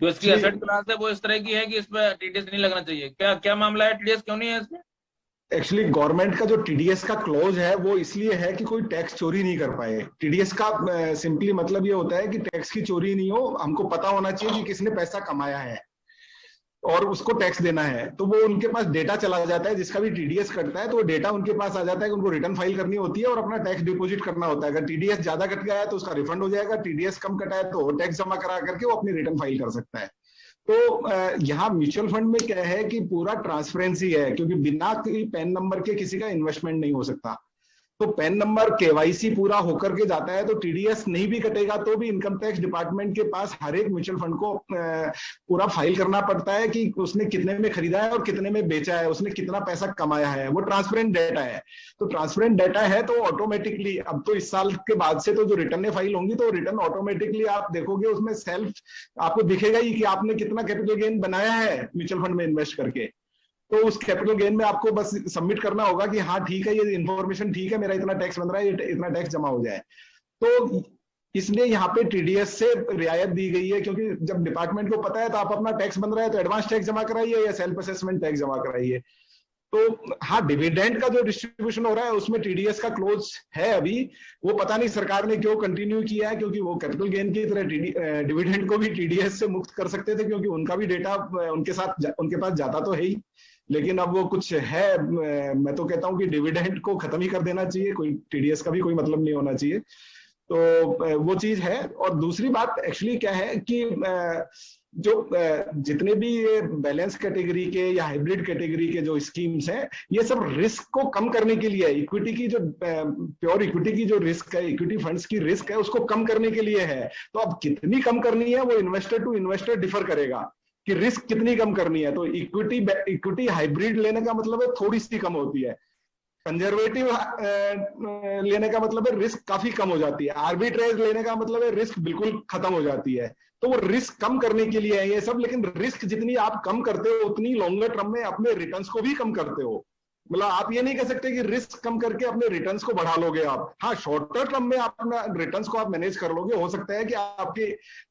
[SPEAKER 1] जो इसकी एसेट क्लास है वो इस तरह की है कि इसमें टीडीएस नहीं लगना चाहिए? क्या क्या मामला है, टीडीएस क्यों नहीं है इसमें?
[SPEAKER 3] एक्चुअली गवर्नमेंट का जो टीडीएस का क्लोज है वो इसलिए है कि कोई टैक्स चोरी नहीं कर पाए। टीडीएस का सिंपली मतलब ये होता है कि टैक्स की चोरी नहीं हो, हमको पता होना चाहिए कि किसने पैसा कमाया है और उसको टैक्स देना है। तो वो उनके पास डेटा चला जाता है, जिसका भी टीडीएस कटता है तो वो डेटा उनके पास आ जाता है कि उनको रिटर्न फाइल करनी होती है और अपना टैक्स डिपॉजिट करना होता है। अगर टीडीएस ज्यादा कट गया है तो उसका रिफंड हो जाएगा, टीडीएस कम कटा है तो टैक्स जमा करा करके वो अपनी रिटर्न फाइल कर सकता है। तो यहाँ म्यूचुअल फंड में क्या है कि पूरा ट्रांसपेरेंसी है, क्योंकि बिना पैन नंबर के किसी का इन्वेस्टमेंट नहीं हो सकता। तो पैन नंबर केवाईसी पूरा होकर के जाता है, तो टीडीएस नहीं भी कटेगा तो भी इनकम टैक्स डिपार्टमेंट के पास हर एक म्यूचुअल फंड को पूरा फाइल करना पड़ता है कि उसने कितने में खरीदा है और कितने में बेचा है, उसने कितना पैसा कमाया है। वो ट्रांसपेरेंट डेटा है। तो ट्रांसपेरेंट डेटा है तो ऑटोमेटिकली अब तो इस साल के बाद से तो जो रिटर्न फाइल होंगी तो रिटर्न ऑटोमेटिकली आप देखोगे उसमें सेल्फ आपको दिखेगा ही कि आपने कितना कैपिटल गेन बनाया है म्यूचुअल फंड में इन्वेस्ट करके। तो उस कैपिटल गेन में आपको बस सबमिट करना होगा कि हाँ ठीक है, ये इन्फॉर्मेशन ठीक है, मेरा इतना टैक्स बन रहा है, ये इतना टैक्स जमा हो जाए। तो इसलिए यहाँ पे टीडीएस से रियायत दी गई है, क्योंकि जब डिपार्टमेंट को पता है तो आप अपना टैक्स बन रहा है तो एडवांस टैक्स जमा कराइए या सेल्फ असेसमेंट टैक्स जमा कराइए। तो हाँ, डिविडेंड का जो डिस्ट्रीब्यूशन हो रहा है उसमें टीडीएस का क्लोज है अभी। वो पता नहीं सरकार ने क्यों कंटिन्यू किया है, क्योंकि वो कैपिटल गेन की तरह डिविडेंड को भी टीडीएस से मुक्त कर सकते थे, क्योंकि उनका भी डेटा उनके पास जाता तो है ही। लेकिन अब वो कुछ है, मैं तो कहता हूं कि डिविडेंड को खत्म ही कर देना चाहिए, कोई टीडीएस का भी कोई मतलब नहीं होना चाहिए। तो वो चीज है। और दूसरी बात एक्चुअली क्या है कि जो जितने भी ये बैलेंस कैटेगरी के या हाइब्रिड कैटेगरी के जो स्कीम्स हैं, ये सब रिस्क को कम करने के लिए, इक्विटी की जो प्योर इक्विटी की जो रिस्क है, इक्विटी फंड्स की रिस्क है, उसको कम करने के लिए है। तो अब कितनी कम करनी है वो इन्वेस्टर टू इन्वेस्टर डिफर करेगा। कि रिस्क कितनी कम करनी है। तो इक्विटी हाइब्रिड लेने का मतलब है थोड़ी सी कम होती है, कंजर्वेटिव लेने का मतलब है रिस्क काफी कम हो जाती है, आर्बिट्रेज लेने का मतलब है रिस्क बिल्कुल खत्म हो जाती है। तो वो रिस्क कम करने के लिए है ये सब, लेकिन रिस्क जितनी आप कम करते हो उतनी लॉन्गर टर्म में अपने रिटर्न्स को भी कम करते हो। मतलब आप ये नहीं कह सकते कि रिस्क कम करके अपने रिटर्न्स को बढ़ा लोगे आप। हाँ, शॉर्टर टर्म में आप अपना रिटर्न्स को आप मैनेज कर लोगे, हो सकता है कि आपके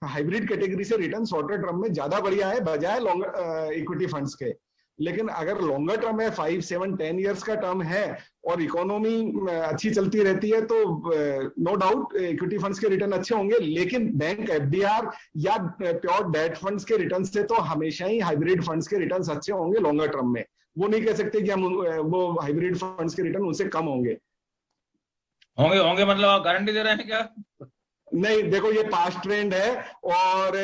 [SPEAKER 3] हाइब्रिड कैटेगरी से रिटर्न शॉर्टर टर्म में ज्यादा बढ़िया है बजाय लॉन्गर इक्विटी फंड्स के। लेकिन अगर लॉन्गर टर्म है, 5, 7, 10 ईयर्स का टर्म है और इकोनॉमी अच्छी चलती रहती है, तो नो डाउट इक्विटी फंड्स के रिटर्न अच्छे होंगे। लेकिन बैंक एफडीआर या प्योर डेट फंड्स के रिटर्न से तो हमेशा ही हाइब्रिड फंड्स के रिटर्न अच्छे होंगे लॉन्गर टर्म में। वो नहीं कह सकते कि हम वो हाइब्रिड फंड्स के रिटर्न उनसे कम होंगे।
[SPEAKER 1] होंगे मतलब आप गारंटी दे रहे हैं क्या?
[SPEAKER 3] नहीं, देखो ये पास्ट ट्रेंड है, और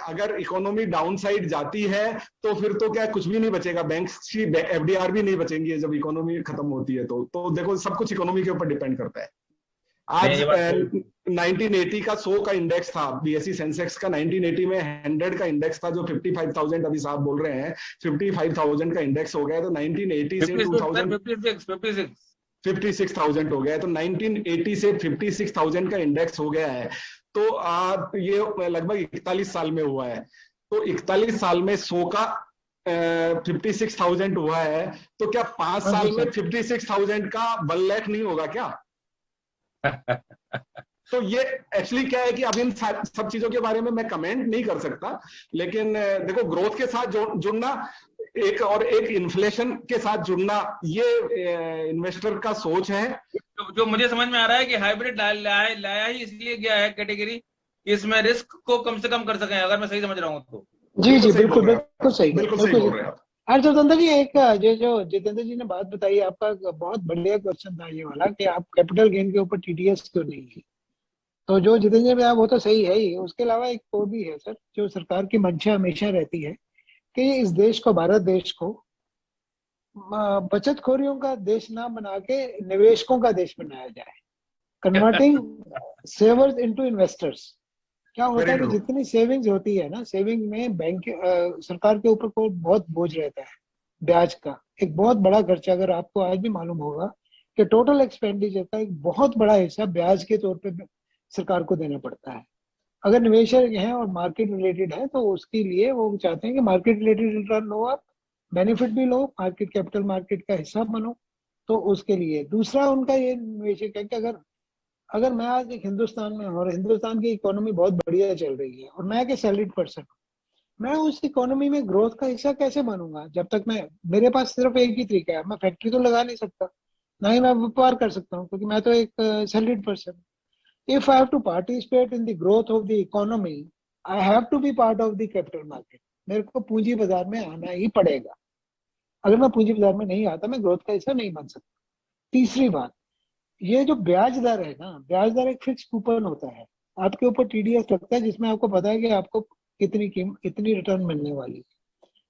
[SPEAKER 3] अगर इकोनॉमी डाउन साइड जाती है तो फिर तो क्या कुछ भी नहीं बचेगा, बैंक्स की एफडीआर भी नहीं बचेंगी जब इकोनॉमी खत्म होती है। तो देखो सब कुछ इकोनॉमी के ऊपर डिपेंड करता है। आज 1980 का 100 का इंडेक्स था, बीएसई सेंसेक्स का 1980 में 100 का इंडेक्स था जो 55,000 अभी साहब बोल रहे हैं 55,000 का इंडेक्स हो गया। तो 1980 से
[SPEAKER 1] 2000
[SPEAKER 3] 56,000 हो गया है। तो 1980 से 56,000 का इंडेक्स हो गया है। तो ये लगभग 41 साल में हुआ है। तो 41 साल में 100 का 56,000 हुआ है, तो क्या 5 साल में 56,000 का 1 लाख नहीं होगा क्या? तो ये एक्चुअली क्या है कि अब इन सब चीजों के बारे में मैं कमेंट नहीं कर सकता, लेकिन देखो ग्रोथ के साथ जुड़ना एक इन्फ्लेशन के साथ जुड़ना, ये इन्वेस्टर का सोच है।
[SPEAKER 1] जो मुझे समझ में आ रहा है कि हाइब्रिड लाया ही इसलिए गया है कैटेगरी, इसमें रिस्क को कम से कम कर सकें, अगर मैं सही समझ रहा हूँ तो।
[SPEAKER 2] जी जी बिल्कुल सही,
[SPEAKER 3] बिल्कुल सही बोल रहे हैं आप।
[SPEAKER 2] अरे जितेंद्र जी, एक जो जितेंद्र जी ने बात बताई, आपका बहुत बढ़िया क्वेश्चन था ये वाला कि आप कैपिटल गेन के ऊपर टीडीएस क्यों नहीं है। तो जो जितेंद्र जी ने बताया वो तो सही है ही, उसके अलावा एक और भी है सर, जो सरकार की मंशा हमेशा रहती है कि इस देश को, भारत देश को बचतखोरियों का देश ना बना के निवेशकों का देश बनाया जाए, कन्वर्टिंग सेवर्स इनटू इन्वेस्टर्स। क्या होता है कि जितनी सेविंग्स होती है ना, सेविंग में बैंक सरकार के ऊपर को बहुत बोझ रहता है, ब्याज का एक बहुत बड़ा खर्चा। अगर आपको आज भी मालूम होगा कि टोटल एक्सपेंडिचर का एक बहुत बड़ा हिस्सा ब्याज के तौर पे सरकार को देना पड़ता है। अगर निवेशक हैं और मार्केट रिलेटेड है तो उसके लिए वो चाहते हैं कि मार्केट रिलेटेड रिटर्न लो, आप बेनिफिट भी लो, मार्केट कैपिटल मार्केट का हिस्सा बनो। तो उसके लिए दूसरा उनका ये निवेशक है कि अगर मैं आज एक हिंदुस्तान में हूँ और हिंदुस्तान की इकोनॉमी बहुत बढ़िया चल रही है और मैं एक सैलरीड पर्सन हूँ, मैं उस इकोनॉमी में ग्रोथ का हिस्सा कैसे बनूंगा? जब तक मेरे पास सिर्फ एक ही तरीका है, मैं फैक्ट्री तो लगा नहीं सकता, ना ही मैं व्यापार कर सकता हूँ, क्योंकि मैं तो एक सैलरीड पर्सन हूँ। If I have to participate in the growth of the economy, I have to be part of the capital market. मेरे को पूंजी बाजार में आना ही पड़ेगा। अगर मैं पूंजी बाजार में नहीं आता, मैं ग्रोथ का हिस्सा नहीं बन सकता। तीसरी बात, ये जो ब्याज दर है ना, ब्याज दर एक फिक्स कूपन होता है, आपके ऊपर टीडीएस लगता है, जिसमें आपको पता है कि आपको कितनी रिटर्न मिलने वाली है।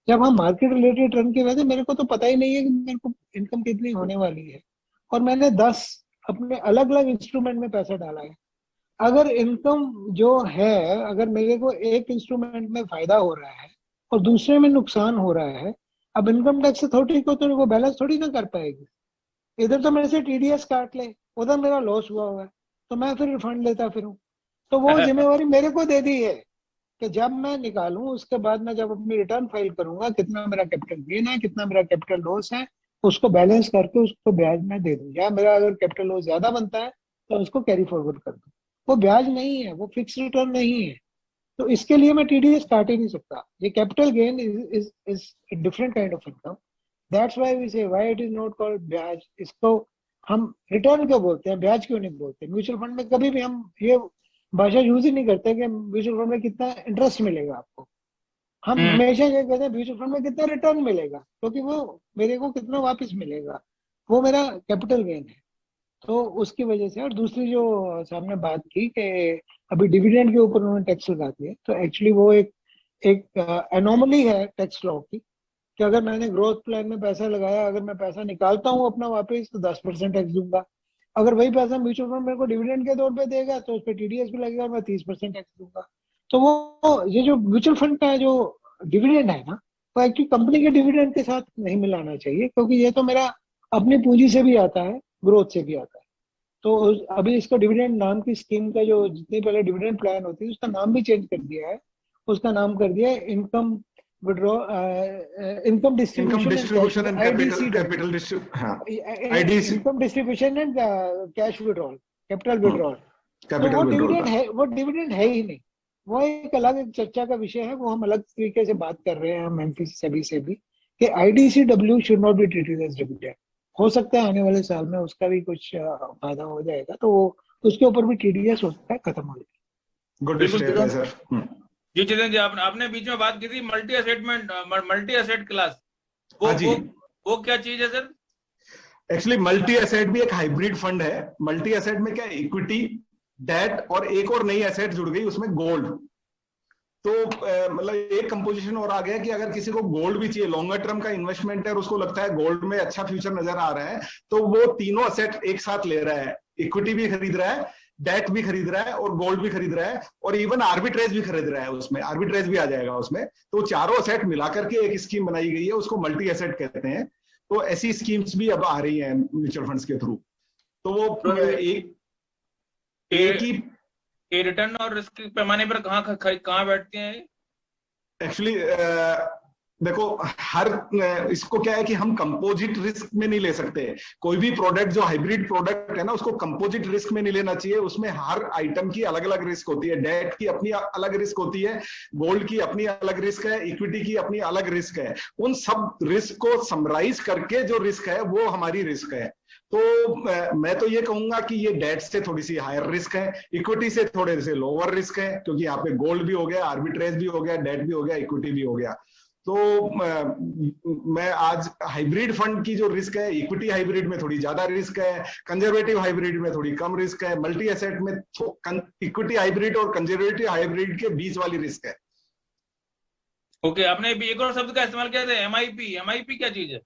[SPEAKER 2] जब हम मार्केट रिलेटेड रिटर्न की वजह, मेरे को तो पता ही नहीं है कि मेरे को इनकम कितनी होने वाली है, और मैंने 10 अपने अलग अलग इंस्ट्रूमेंट में पैसा डाला है। अगर इनकम जो है, अगर मेरे को एक इंस्ट्रूमेंट में फायदा हो रहा है और दूसरे में नुकसान हो रहा है, अब इनकम टैक्स अथॉरिटी को तो वो बैलेंस थोड़ी ना कर पाएगी। इधर तो मेरे से टीडीएस काट ले, उधर मेरा लॉस हुआ हुआ है, तो मैं फिर रिफंड लेता फिरूं। तो वो जिम्मेवारी मेरे को दे दी है कि जब मैं निकालूं उसके बाद मैं जब अपनी रिटर्न फाइल करूंगा, कितना मेरा कैपिटल गेन है, कितना मेरा कैपिटल लॉस है, उसको बैलेंस करके उसको ब्याज में दे दूं, या मेरा अगर कैपिटल लॉस ज्यादा बनता है तो उसको कैरी फॉरवर्ड कर दूं। वो ब्याज नहीं है, वो फिक्स रिटर्न नहीं है, तो इसके लिए मैं टीडीएस काट ही नहीं सकता। ये capital gain is different kind of income, that's why we say why it is not called ब्याज। इसको हम रिटर्न क्यों बोलते हैं, ब्याज क्यों नहीं बोलते? म्यूचुअल फंड में कभी भी हम ये भाषा यूज ही नहीं करते कि म्यूचुअल फंड में कितना इंटरेस्ट मिलेगा आपको। हम हमेशा ये कहते हैं म्यूचुअल फंड में कितना रिटर्न मिलेगा, क्योंकि वो मेरे को कितना वापस मिलेगा, वो मेरा कैपिटल गेन है। तो उसकी वजह से। और दूसरी जो सामने बात की कि अभी डिविडेंड के ऊपर उन्होंने टैक्स लगा दिया, तो एक्चुअली वो एक एनोमली है टैक्स लॉ की, कि अगर मैंने ग्रोथ प्लान में पैसा लगाया, अगर मैं पैसा निकालता हूँ अपना वापस तो 10% टैक्स दूंगा। अगर वही पैसा म्यूचुअल फंड मेरे को डिविडेंड के तौर पे देगा तो उस पर टीडीएस भी लगेगा और मैं 30% टैक्स दूंगा। तो वो ये जो म्यूचुअल फंड का जो डिविडेंड है ना, तो एक्चुअली कंपनी के डिविडेंड के साथ नहीं मिलाना चाहिए, क्योंकि ये तो मेरा अपनी पूंजी से भी आता है, ग्रोथ से भी आता है। तो अभी इसको डिविडेंड नाम की स्कीम का जो जितनी पहले डिविडेंड प्लान होती है उसका नाम भी चेंज कर दिया है। उसका नाम कर दिया है income withdraw income distribution and
[SPEAKER 3] capital IDC,
[SPEAKER 2] income distribution and cash withdrawal, capital withdrawal. तो
[SPEAKER 3] कैपिटल
[SPEAKER 2] वो
[SPEAKER 3] विड्रॉल
[SPEAKER 2] डिविडेंड है, वो डिविडेंड है ही नहीं। वो एक अलग एक चर्चा का विषय है, वो हम अलग तरीके से बात कर रहे हैं हम एमपी सभी से भी, कि IDCW should not be treated as dividend. हो सकता है आने वाले साल में उसका भी कुछ फायदा हो जाएगा, तो वो उसके ऊपर भी टीडीएस हो सकता है खत्म हो जाएगा।
[SPEAKER 3] गुड स्टेप है सर।
[SPEAKER 1] जी चेतन जी, आपने बीच में बात की थी मल्टी एसेट क्लास, वो क्या चीज है सर?
[SPEAKER 3] एक्चुअली मल्टी एसेट भी एक हाइब्रिड फंड है। मल्टी एसेट में क्या, इक्विटी, डेट और एक और नई एसेट जुड़ गई उसमें, गोल्ड। तो मतलब एक कंपोजिशन और आ गया कि अगर किसी को गोल्ड भी चाहिए, लॉन्गर टर्म का इन्वेस्टमेंट है और उसको लगता है गोल्ड में अच्छा फ्यूचर नजर आ रहा है, तो वो तीनों एसेट एक साथ ले रहा है, इक्विटी भी खरीद रहा है, डेट भी खरीद रहा है और गोल्ड भी खरीद रहा है, और इवन आर्बिट्रेज भी खरीद रहा है, उसमें आर्बिट्रेज भी आ जाएगा उसमें। तो चारों एसेट मिलाकर के एक स्कीम बनाई गई है, उसको मल्टी एसेट कहते हैं। तो ऐसी स्कीम्स भी अब आ रही हैं म्यूचुअल फंड्स के थ्रू। तो वो एक ही
[SPEAKER 1] रिटर्न और रिस्क के पैमाने पर कहाँ बैठते हैं?
[SPEAKER 3] एक्चुअली देखो, हर इसको क्या है कि हम कंपोजिट रिस्क में नहीं ले सकते। कोई भी प्रोडक्ट जो हाइब्रिड प्रोडक्ट है ना, उसको कंपोजिट रिस्क में नहीं लेना चाहिए। उसमें हर आइटम की अलग अलग रिस्क होती है। डेट की अपनी अलग रिस्क होती है, गोल्ड की अपनी अलग रिस्क है, इक्विटी की अपनी अलग रिस्क है। उन सब रिस्क को समराइज करके जो रिस्क है वो हमारी रिस्क है। तो मैं तो ये कहूंगा कि ये डेट से थोड़ी सी हायर रिस्क है, इक्विटी से थोड़े से लोअर रिस्क है, क्योंकि यहाँ पे गोल्ड भी हो गया, आर्बिट्रेज भी हो गया, डेट भी हो गया, इक्विटी भी हो गया। तो मैं आज हाइब्रिड फंड की जो रिस्क है, इक्विटी हाइब्रिड में थोड़ी ज्यादा रिस्क है, कंजर्वेटिव हाइब्रिड में थोड़ी कम रिस्क है, मल्टी एसेट में इक्विटी हाइब्रिड और कंजर्वेटिव हाइब्रिड के बीच वाली रिस्क है।
[SPEAKER 1] ओके, आपने भी एक और शब्द का इस्तेमाल किया था, एमआईपी क्या चीज है?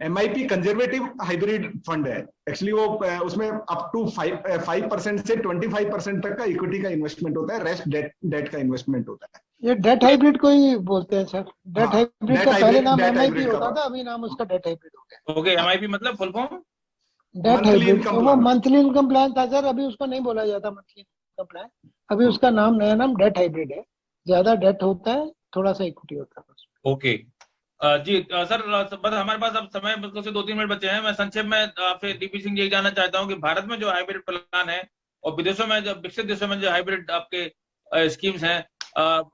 [SPEAKER 3] एमआईपी कंजर्वेटिव हाइब्रिड फंड है। एक्चुअली वो उसमें अप टू 5% से 25% तक का इक्विटी का इन्वेस्टमेंट होता है, रेस्ट डेट का इन्वेस्टमेंट होता है।
[SPEAKER 2] ये डेट हाइब्रिड को ही बोलते हैं सर। डेट हाइब्रिड का पहले नाम एमआईपी होता था, अभी नाम उसका डेट हाइब्रिड हो गया।
[SPEAKER 1] ओके, एमआईपी मतलब फुल फॉर्म
[SPEAKER 2] डेट हाइब्रिड, वो मंथली इनकम प्लान था सर, अभी उसको नहीं बोला जाता मंथली इनकम प्लान, अभी उसका नाम नया नाम डेट हाइब्रिड है। ज्यादा डेट होता है, थोड़ा सा इक्विटी होता है।
[SPEAKER 1] ओके जी सर, बस हमारे पास अब समय बिल्कुल से 2-3 मिनट बचे हैं। मैं संक्षेप में आपसे डीपी सिंह ये जानना चाहता हूँ कि भारत में जो हाइब्रिड प्लान है और विदेशों में, जो विकसित देशों में जो हाइब्रिड आपके स्कीम्स हैं,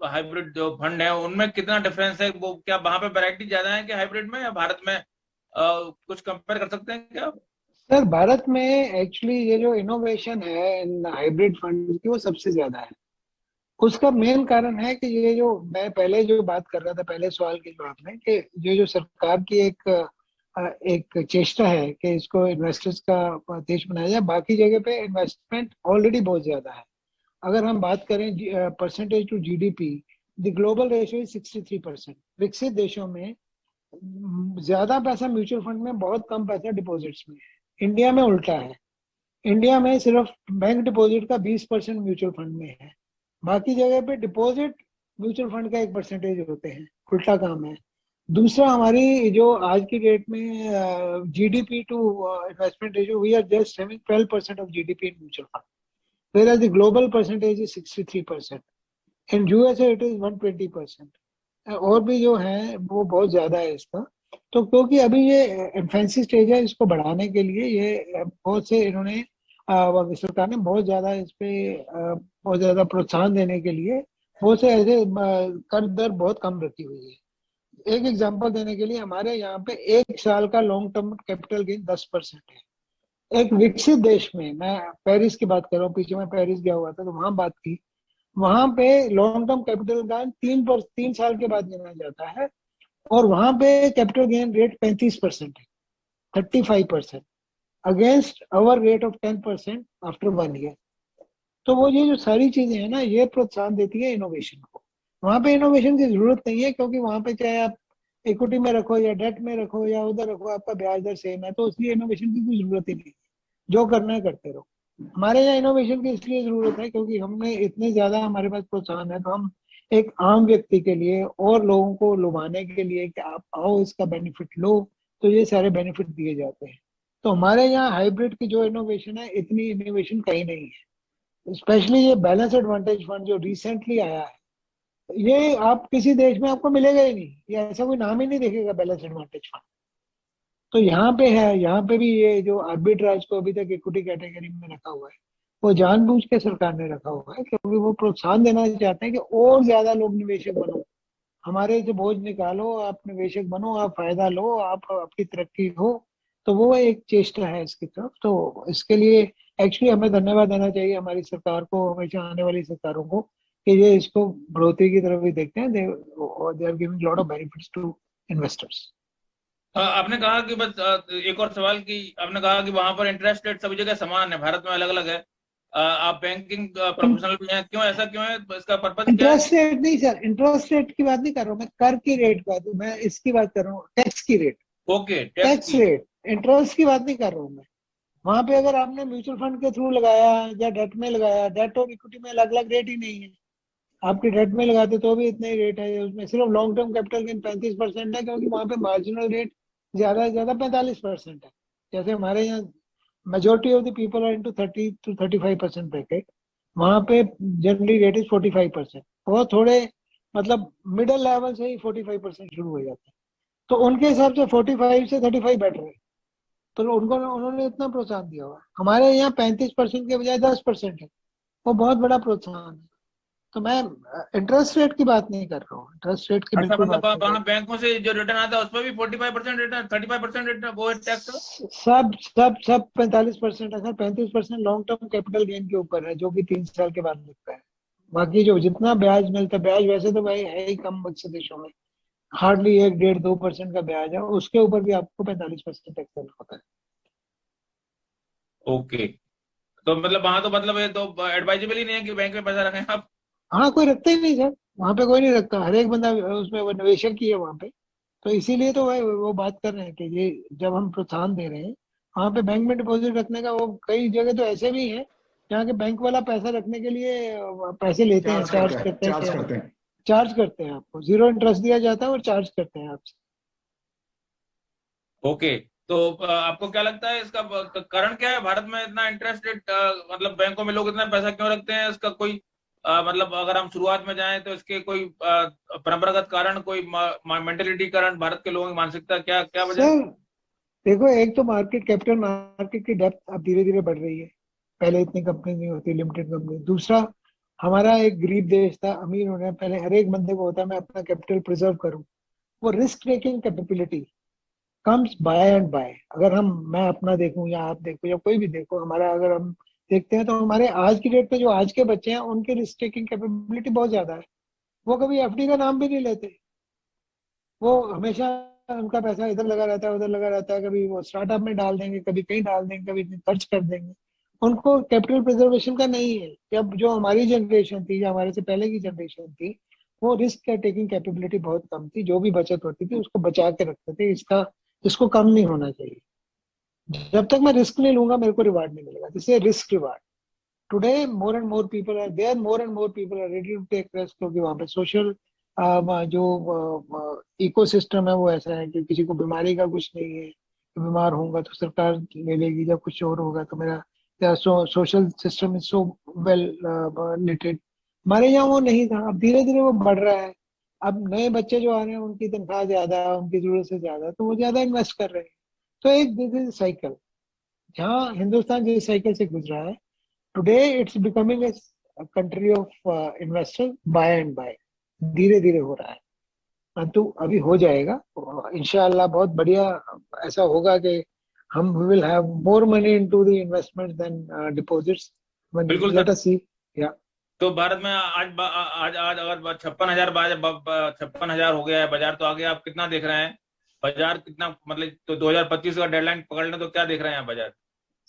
[SPEAKER 1] हाइब्रिड जो फंड है, उनमें कितना डिफरेंस है? वो क्या वहां पे वैरायटी ज्यादा है कि हाइब्रिड में, या भारत में कुछ कंपेयर कर सकते हैं क्या?
[SPEAKER 2] सर भारत में एक्चुअली ये जो इनोवेशन है इन हाइब्रिड फंड की, वो सबसे ज्यादा है। उसका मेन कारण है कि ये जो मैं पहले जो बात कर रहा था पहले सवाल के जवाब में, कि ये जो सरकार की एक चेष्टा है कि इसको इन्वेस्टर्स का देश बनाया जाए। बाकी जगह पे इन्वेस्टमेंट ऑलरेडी बहुत ज्यादा है। अगर हम बात करें percentage to GDP, the global ratio is 63%। विकसित देशों में ज्यादा पैसा म्यूचुअल फंड में, बहुत कम पैसा डिपॉजिट्स में है। इंडिया में उल्टा है। इंडिया में सिर्फ बैंक डिपॉजिट का 20% म्यूचुअल फंड में है, बाकी जगह पे डिपॉजिट म्यूचुअल फंड का 1% होते हैं। उल्टा काम है। दूसरा, हमारी जो आज की डेट में GDP to investment ratio, we are just having 12% of GDP in mutual fund, whereas the global percentage is 63%. In USA it is 120%. और भी जो है वो बहुत ज्यादा है इसका। तो क्योंकि अभी ये इन्फेंसी स्टेज है, इसको बढ़ाने के लिए ये बहुत से इन्होंने सरकार ने बहुत ज्यादा इस पे बहुत ज्यादा प्रोत्साहन देने के लिए बहुत से ऐसे कर दर बहुत कम रखी हुई है। एक एग्जांपल देने के लिए, हमारे यहाँ पे 1 साल का लॉन्ग टर्म कैपिटल गेन 10% है। एक विकसित देश में, मैं पेरिस की बात कर रहा हूँ, पीछे मैं पेरिस गया हुआ था तो वहां बात की, वहां पे लॉन्ग टर्म कैपिटल गेन 3 साल के बाद गिना जाता है, और वहां पे कैपिटल गेन रेट 35% है, 35% against our rate of 10% after 1 year. तो वो ये जो सारी चीजें हैं ना, ये प्रोत्साहन देती है इनोवेशन को। वहां पे इनोवेशन की जरूरत नहीं है, क्योंकि वहां पे चाहे आप इक्विटी में रखो या डेट में रखो या उधर रखो, आपका ब्याज दर सेम है, तो इसलिए इनोवेशन की कोई जरूरत ही नहीं है। जो करना है करते रहो। हमारे यहाँ इनोवेशन की इसलिए जरूरत है क्योंकि हमने इतने ज्यादा हमारे पास प्रोत्साहन है, तो हम एक आम व्यक्ति के लिए और लोगों को लुभाने के लिए कि आप आओ इसका बेनिफिट लो, तो ये सारे बेनिफिट दिए जाते हैं। तो हमारे यहाँ हाइब्रिड की जो इनोवेशन है, इतनी इनोवेशन कहीं नहीं है। स्पेशली ये बैलेंस एडवांटेज फंड जो रिसेंटली आया है, ये आप किसी देश में आपको मिलेगा ही नहीं, ये ऐसा कोई नाम ही नहीं देखेगा बैलेंस एडवांटेज फंड। तो यहाँ पे है, यहाँ पे भी ये जो आर्बिट्राज को अभी तक इक्विटी कैटेगरी में रखा हुआ है, वो जानबूझ के सरकार ने रखा हुआ है, क्योंकि वो प्रोत्साहन देना चाहते हैं कि और ज्यादा लोग निवेशक बनो, हमारे से बोझ निकालो, आप निवेशक बनो, आप फायदा लो, आप आपकी तरक्की हो। तो वो एक चेष्टा है इसकी तरफ। तो इसके लिए एक्चुअली हमें धन्यवाद देना चाहिए हमारी सरकार को, हमेशा आने वाली सरकारों को, कि ये इसको बढ़ोतरी की तरफ भी देखते हैं। They are giving lot of benefits to investors.
[SPEAKER 1] आपने कहा कि बस एक और सवाल की, आपने कहा कि वहां पर इंटरेस्ट रेट सभी जगह समान है, भारत में अलग अलग है। आप बैंकिंग प्रोफेशनल भी हैं, क्यों ऐसा क्यों है, इसका पर्पज क्या है?
[SPEAKER 2] इंटरेस्ट रेट नहीं सर, इंटरेस्ट रेट की बात नहीं कर रहा हूँ मैं, कर की रेट की बात, मैं इसकी बात कर रहा हूँ, टैक्स की रेट।
[SPEAKER 1] ओके, टैक्स
[SPEAKER 2] टैक्स
[SPEAKER 1] की।
[SPEAKER 2] रेट, इंटरेस्ट की बात नहीं कर रहा हूँ मैं। वहां पे अगर आपने म्यूचुअल फंड के थ्रू लगाया या डेट में लगाया, डेट और इक्विटी में अलग अलग रेट ही नहीं है। आपके डेट में लगाते तो भी इतना ही रेट है, उसमें सिर्फ लॉन्ग टर्म कैपिटल गेन 35% है, क्योंकि वहां पे मार्जिनल रेट ज्यादा से ज्यादा 45% है। जैसे हमारे यहाँ majority of the people are into 30 to 35% bracket, वहां पे जनरली रेट इज 45%। वो थोड़े मतलब मिडिल लेवल से ही 45% शुरू हो जाता है। तो उनके हिसाब से 45 से 35 बेटर है, तो उनको उन्होंने इतना प्रोत्साहन दिया हुआ है। हमारे यहाँ 35% के बजाय 10% है, वो बहुत बड़ा प्रोत्साहन है। तो मैं इंटरेस्ट रेट की बात नहीं कर रहा हूँ, इंटरेस्ट रेट की
[SPEAKER 1] अच्छा,
[SPEAKER 2] बिल्कुल
[SPEAKER 1] मतलब
[SPEAKER 2] बात नहीं कर
[SPEAKER 1] वहाँ बैंकों से जो रिटर्न आता है उस पर भी 45% रिटर्न, 35% रिटर्न, वो है टैक्स?
[SPEAKER 2] रहा। सब 45% है sir. 35% long term capital gain के ऊपर है, जो कि 3 साल के बाद मिलता है। बाकी जो जितना ब्याज मिलता है, ब्याज वैसे तो भाई है ही कम बच्चे देशों में, हार्डली 1, 1.5, 2% का ब्याज है, उसके ऊपर भी आपको 45% टैक्स देना होता है।
[SPEAKER 1] ओके, तो मतलब वहां तो मतलब ये तो एडवाइजेबल ही नहीं है कि बैंक में पैसा रखें आप।
[SPEAKER 2] हाँ, कोई रखता ही नहीं सर, वहां पे कोई नहीं रखता, हर एक बंदा उसमें वो निवेशक ही है वहां पे। तो इसीलिए तो वो बात कर रहे हैं कि ये जब हम प्रोत्साहन दे रहे हैं, वहां पे बैंक में डिपॉजिट रखने का, वो कई जगह तो ऐसे भी है जहाँ के बैंक वाला पैसा रखने के लिए पैसे लेते हैं,
[SPEAKER 3] चार्ज
[SPEAKER 2] चार्ज
[SPEAKER 3] करता है,
[SPEAKER 2] करते हैं
[SPEAKER 3] चार्ज
[SPEAKER 2] कि
[SPEAKER 3] करते हैं।
[SPEAKER 2] चार्ज करते हैं, आपको जीरो इंटरेस्ट दिया जाता है और चार्ज करते हैं आपसे।
[SPEAKER 1] ओके, तो आपको क्या लगता है इसका कारण क्या है, भारत में इतना इंटरेस्ट रेट, मतलब बैंकों में लोग इतना पैसा क्यों रखते हैं? इसका कोई मतलब अगर हम शुरुआत में जाएं तो इसके कोई परंपरागत कारण, कोई मेंटेलिटी कारण, भारत के लोगों की मानसिकता, क्या क्या वजह है?
[SPEAKER 2] सर देखो, एक तो मार्केट, कैपिटल मार्केट की डेप्थ अब धीरे धीरे बढ़ रही है, पहले इतनी कंपनी नहीं होती, लिमिटेड कंपनी। दूसरा, हमारा एक गरीब देश था, अमीर होने से पहले हर एक बंदे को होता है मैं अपना कैपिटल प्रिजर्व करूं। वो risk taking capability comes by and by. अगर हम, मैं अपना देखूं या आप देखो या कोई भी देखो, हमारा अगर हम देखते हैं तो हमारे आज की डेट में जो आज के बच्चे हैं, उनकी रिस्क टेकिंग कैपेबिलिटी बहुत ज्यादा है। वो कभी एफडी का नाम भी नहीं लेते, वो हमेशा उनका पैसा इधर लगा रहता है, उधर लगा रहता है, कभी वो स्टार्टअप में डाल देंगे, कभी कहीं डाल देंगे, कभी खर्च कर देंगे। उनको कैपिटल प्रिजर्वेशन का नहीं है। जब जो हमारी जनरेशन थी या हमारे से पहले की जनरेशन थी, वो रिस्क टेकिंग कैपेबिलिटी बहुत कम थी, जो भी बचत होती थी उसको बचा के रखते थे, इसको कम नहीं होना चाहिए। जब तक मैं रिस्क नहीं लूंगा मेरे को रिवार्ड नहीं मिलेगा, जिससे risk reward. Today more and more people are there, more and more people are ready to take risk, क्योंकि वहाँ पे सोशल जो इकोसिस्टम है वो ऐसा है कि किसी को बीमारी का कुछ नहीं है, बीमार होऊंगा तो सरकार ले लेगी, जब कुछ और होगा तो मेरा social system is so well knitted. हमारे यहाँ वो नहीं था, अब धीरे धीरे वो बढ़ रहा है। अब नए बच्चे जो आ रहे हैं उनकी तनख्वाह ज्यादा है, उनकी जरूरत से ज्यादा है, तो वो ज्यादा इन्वेस्ट कर रहे हैं। तो एक दिस इज साइकिल, जहाँ हिंदुस्तान जिस साइकिल से गुजरा है, today it's becoming a country of investor by and by. धीरे धीरे हो रहा है, परंतु अभी हो जाएगा इंशाअल्लाह, बहुत बढ़िया। ऐसा होगा कि हम will have more money into the investment than deposits.
[SPEAKER 1] बिल्कुल
[SPEAKER 2] लेट
[SPEAKER 1] सर।
[SPEAKER 2] अस सी। या
[SPEAKER 1] तो भारत में आज आज आज अगर 56,000, 56,000 हो गया है बाजार, तो आगे आप कितना देख रहे हैं बाजार, कितना मतलब, तो 2025 का डेडलाइन पकड़ लें तो क्या देख रहे हैं आप बाजार?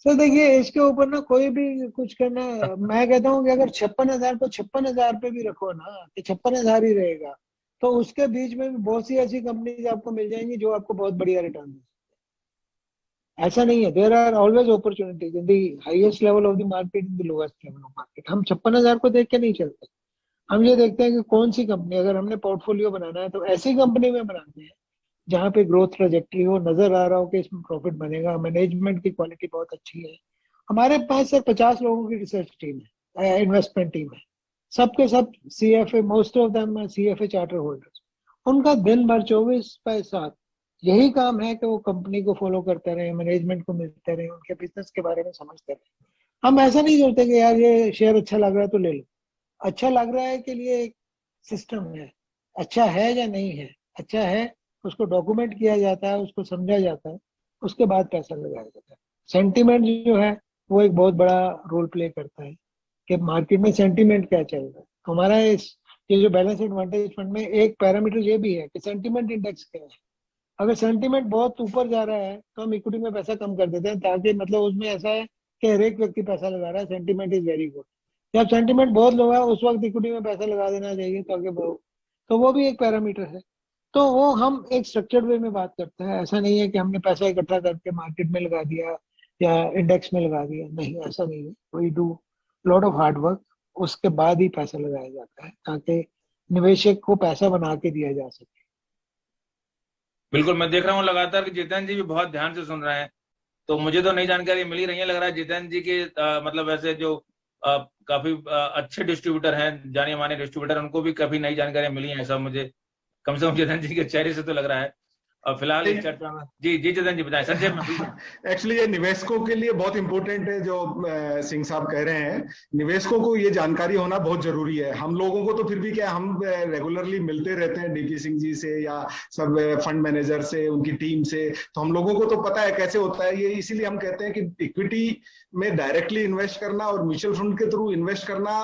[SPEAKER 2] सर देखिए, इसके ऊपर ना कोई भी कुछ करना, मैं कहता हूँ कि अगर 56,000 को 56,000 पे भी रखो ना, कि 56,000 ही रहेगा, तो उसके बीच में भी बहुत सी ऐसी कंपनीज आपको मिल जाएंगी जो आपको बहुत बढ़िया रिटर्न देंगी। ऐसा नहीं है, there are always opportunities in the highest level of the market, in the lowest level of market. हम 56,000 को देख के नहीं चलते, हम ये देखते हैं कि कौन सी कंपनी, अगर हमने पोर्टफोलियो बनाना है तो ऐसी कंपनी में बनाते हैं जहाँ पे ग्रोथ ट्रेजेक्टरी हो, नजर आ रहा हो कि इसमें प्रॉफिट बनेगा, मैनेजमेंट की क्वालिटी बहुत अच्छी है। हमारे पास सर 50 लोगों की रिसर्च टीम है, इन्वेस्टमेंट टीम है, सबके सब CFA, most of them CFA charter holders. उनका दिन भर 24/7 यही काम है कि वो कंपनी को फॉलो करते रहे, मैनेजमेंट को मिलते रहे, उनके बिजनेस के बारे में समझते रहे। हम ऐसा नहीं करते कि यार ये शेयर अच्छा लग रहा है तो ले लो। अच्छा लग रहा है के लिए एक सिस्टम है, अच्छा है या नहीं है, अच्छा है उसको डॉक्यूमेंट किया जाता है, उसको समझा जाता है, उसके बाद पैसा लगाया जाता है। सेंटीमेंट जो है वो एक बहुत बड़ा रोल प्ले करता है कि मार्केट में सेंटीमेंट क्या चल रहा है। हमारा ये जो बैलेंस एडवांटेज फंड में एक पैरामीटर ये भी है कि सेंटीमेंट इंडेक्स क्या है। अगर सेंटीमेंट बहुत ऊपर जा रहा है तो हम इक्विटी में पैसा कम कर देते हैं, ताकि मतलब उसमें ऐसा है कि हर एक व्यक्ति पैसा लगा रहा है, सेंटीमेंट इज वेरी गुड। जब सेंटीमेंट बहुत लो है उस वक्त इक्विटी में पैसा लगा देना चाहिए, ताकि तो वो भी एक पैरामीटर है। तो वो हम एक स्ट्रक्चर्ड वे में बात करते हैं। ऐसा नहीं है कि हमने पैसा इकट्ठा करके मार्केट में लगा दिया या इंडेक्स में लगा दिया, नहीं, ऐसा नहीं है। We do lot of hard work, उसके बाद ही पैसा लगाया जाता है ताकि निवेशक को पैसा बना के दिया जा सके।
[SPEAKER 1] बिल्कुल, मैं देख रहा हूँ लगातार कि जितेंद्र जी भी बहुत ध्यान से सुन रहे हैं, तो मुझे तो नई जानकारी मिल ही रही है। लग रहा है जितेंद्र जी के मतलब ऐसे जो काफी अच्छे डिस्ट्रीब्यूटर हैं, जाने माने डिस्ट्रीब्यूटर, उनको भी काफी नई जानकारियां मिली हैं, ऐसा मुझे कम से कम जितेंद्र जी के चेहरे से तो लग रहा है। और फिलहाल इस चर्चा में जी जितेंद्र जी बताएं। संजय
[SPEAKER 3] एक्चुअली ये निवेशकों के लिए बहुत इंपॉर्टेंट है जो सिंह साहब कह रहे हैं। निवेशकों को ये जानकारी होना बहुत जरूरी है। हम लोगों को तो फिर भी क्या, हम रेगुलरली मिलते रहते हैं DP सिंह जी से या सब फंड मैनेजर से, उनकी टीम से, तो हम लोगों को तो पता है कैसे होता है ये। इसीलिए हम कहते हैं कि इक्विटी में डायरेक्टली इन्वेस्ट करना और म्यूचुअल फंड के थ्रू इन्वेस्ट करना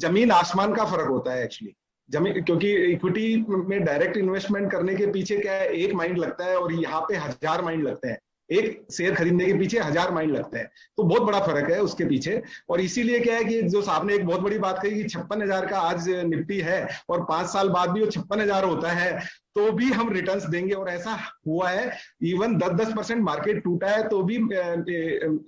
[SPEAKER 3] जमीन आसमान का फर्क होता है एक्चुअली। क्योंकि इक्विटी में डायरेक्ट इन्वेस्टमेंट करने के पीछे क्या है, एक माइंड लगता है, और यहाँ पे 1000 माइंड लगते हैं। एक शेयर खरीदने के पीछे 1000 माइंड लगते हैं, तो बहुत बड़ा फर्क है उसके पीछे। और इसीलिए क्या है कि जो साहब ने एक बहुत बड़ी बात कही कि 56,000 का आज निफ्टी है और 5 साल बाद भी वो 56,000 होता है तो भी हम रिटर्न्स देंगे। और ऐसा हुआ है, इवन 10% मार्केट टूटा है तो भी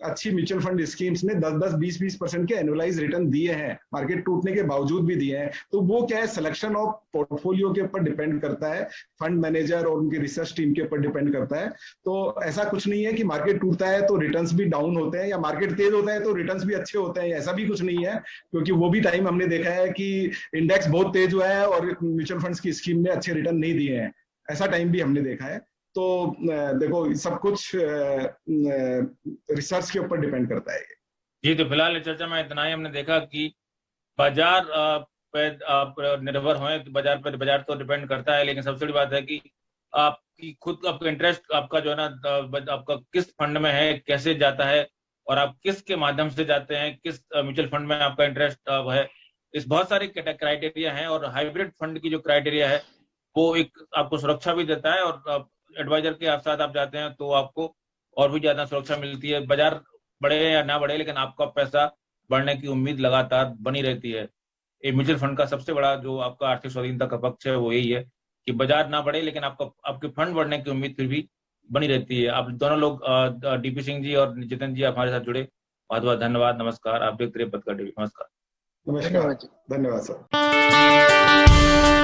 [SPEAKER 3] अच्छी म्यूचुअल फंड स्कीम्स ने 10-20% के एनुअलाइज रिटर्न दिए हैं, मार्केट टूटने के बावजूद भी दिए हैं। तो वो क्या है, सिलेक्शन ऑफ पोर्टफोलियो के ऊपर डिपेंड करता है, फंड मैनेजर और उनकी रिसर्च टीम के ऊपर डिपेंड करता है। तो ऐसा कुछ नहीं है कि मार्केट टूटता है तो रिटर्न्स भी डाउन होते हैं, या मार्केट तेज होता है तो रिटर्न्स भी अच्छे होते हैं, ऐसा भी कुछ नहीं है। क्योंकि वो भी टाइम हमने देखा है कि इंडेक्स बहुत तेज हुआ है और म्यूचुअल फंड्स की स्कीम ने अच्छे रिटर्न नहीं दिए हैं, ऐसा टाइम भी हमने देखा है। तो देखो सब कुछ रिसर्च के ऊपर डिपेंड करता है
[SPEAKER 1] जी। तो फिलहाल इस चर्चा में इतना ही। हमने देखा कि बाजार पे आप निर्भर हों, बाजार पर बाजार तो डिपेंड करता है, लेकिन सबसे बड़ी बात है कि आपकी खुद आपका इंटरेस्ट, आपका जो है ना, आपका किस फंड में है, कैसे जाता है, और आप किसके माध्यम से जाते हैं, किस म्यूचुअल फंड में आपका इंटरेस्ट है। इस बहुत सारे क्राइटेरिया हैं, और हाइब्रिड फंड की जो क्राइटेरिया है वो एक आपको सुरक्षा भी देता है, और एडवाइजर के साथ आप जाते हैं तो आपको और भी ज्यादा सुरक्षा मिलती है। बाजार बढ़े या ना बढ़े, लेकिन आपका पैसा बढ़ने की उम्मीद लगातार बनी रहती है। ये म्यूचुअल फंड का सबसे बड़ा जो आपका आर्थिक स्वाधीनता का पक्ष है वो यही है कि बाजार ना बढ़े, लेकिन आपके फंड बढ़ने की उम्मीद फिर भी बनी रहती है। आप दोनों लोग DP सिंह जी और जितेंद्र जी, आप हमारे साथ जुड़े, बहुत बहुत धन्यवाद। नमस्कार। आप देखते रहिए पत्रकार TV। नमस्कार।
[SPEAKER 3] नमस्कार, धन्यवाद सर।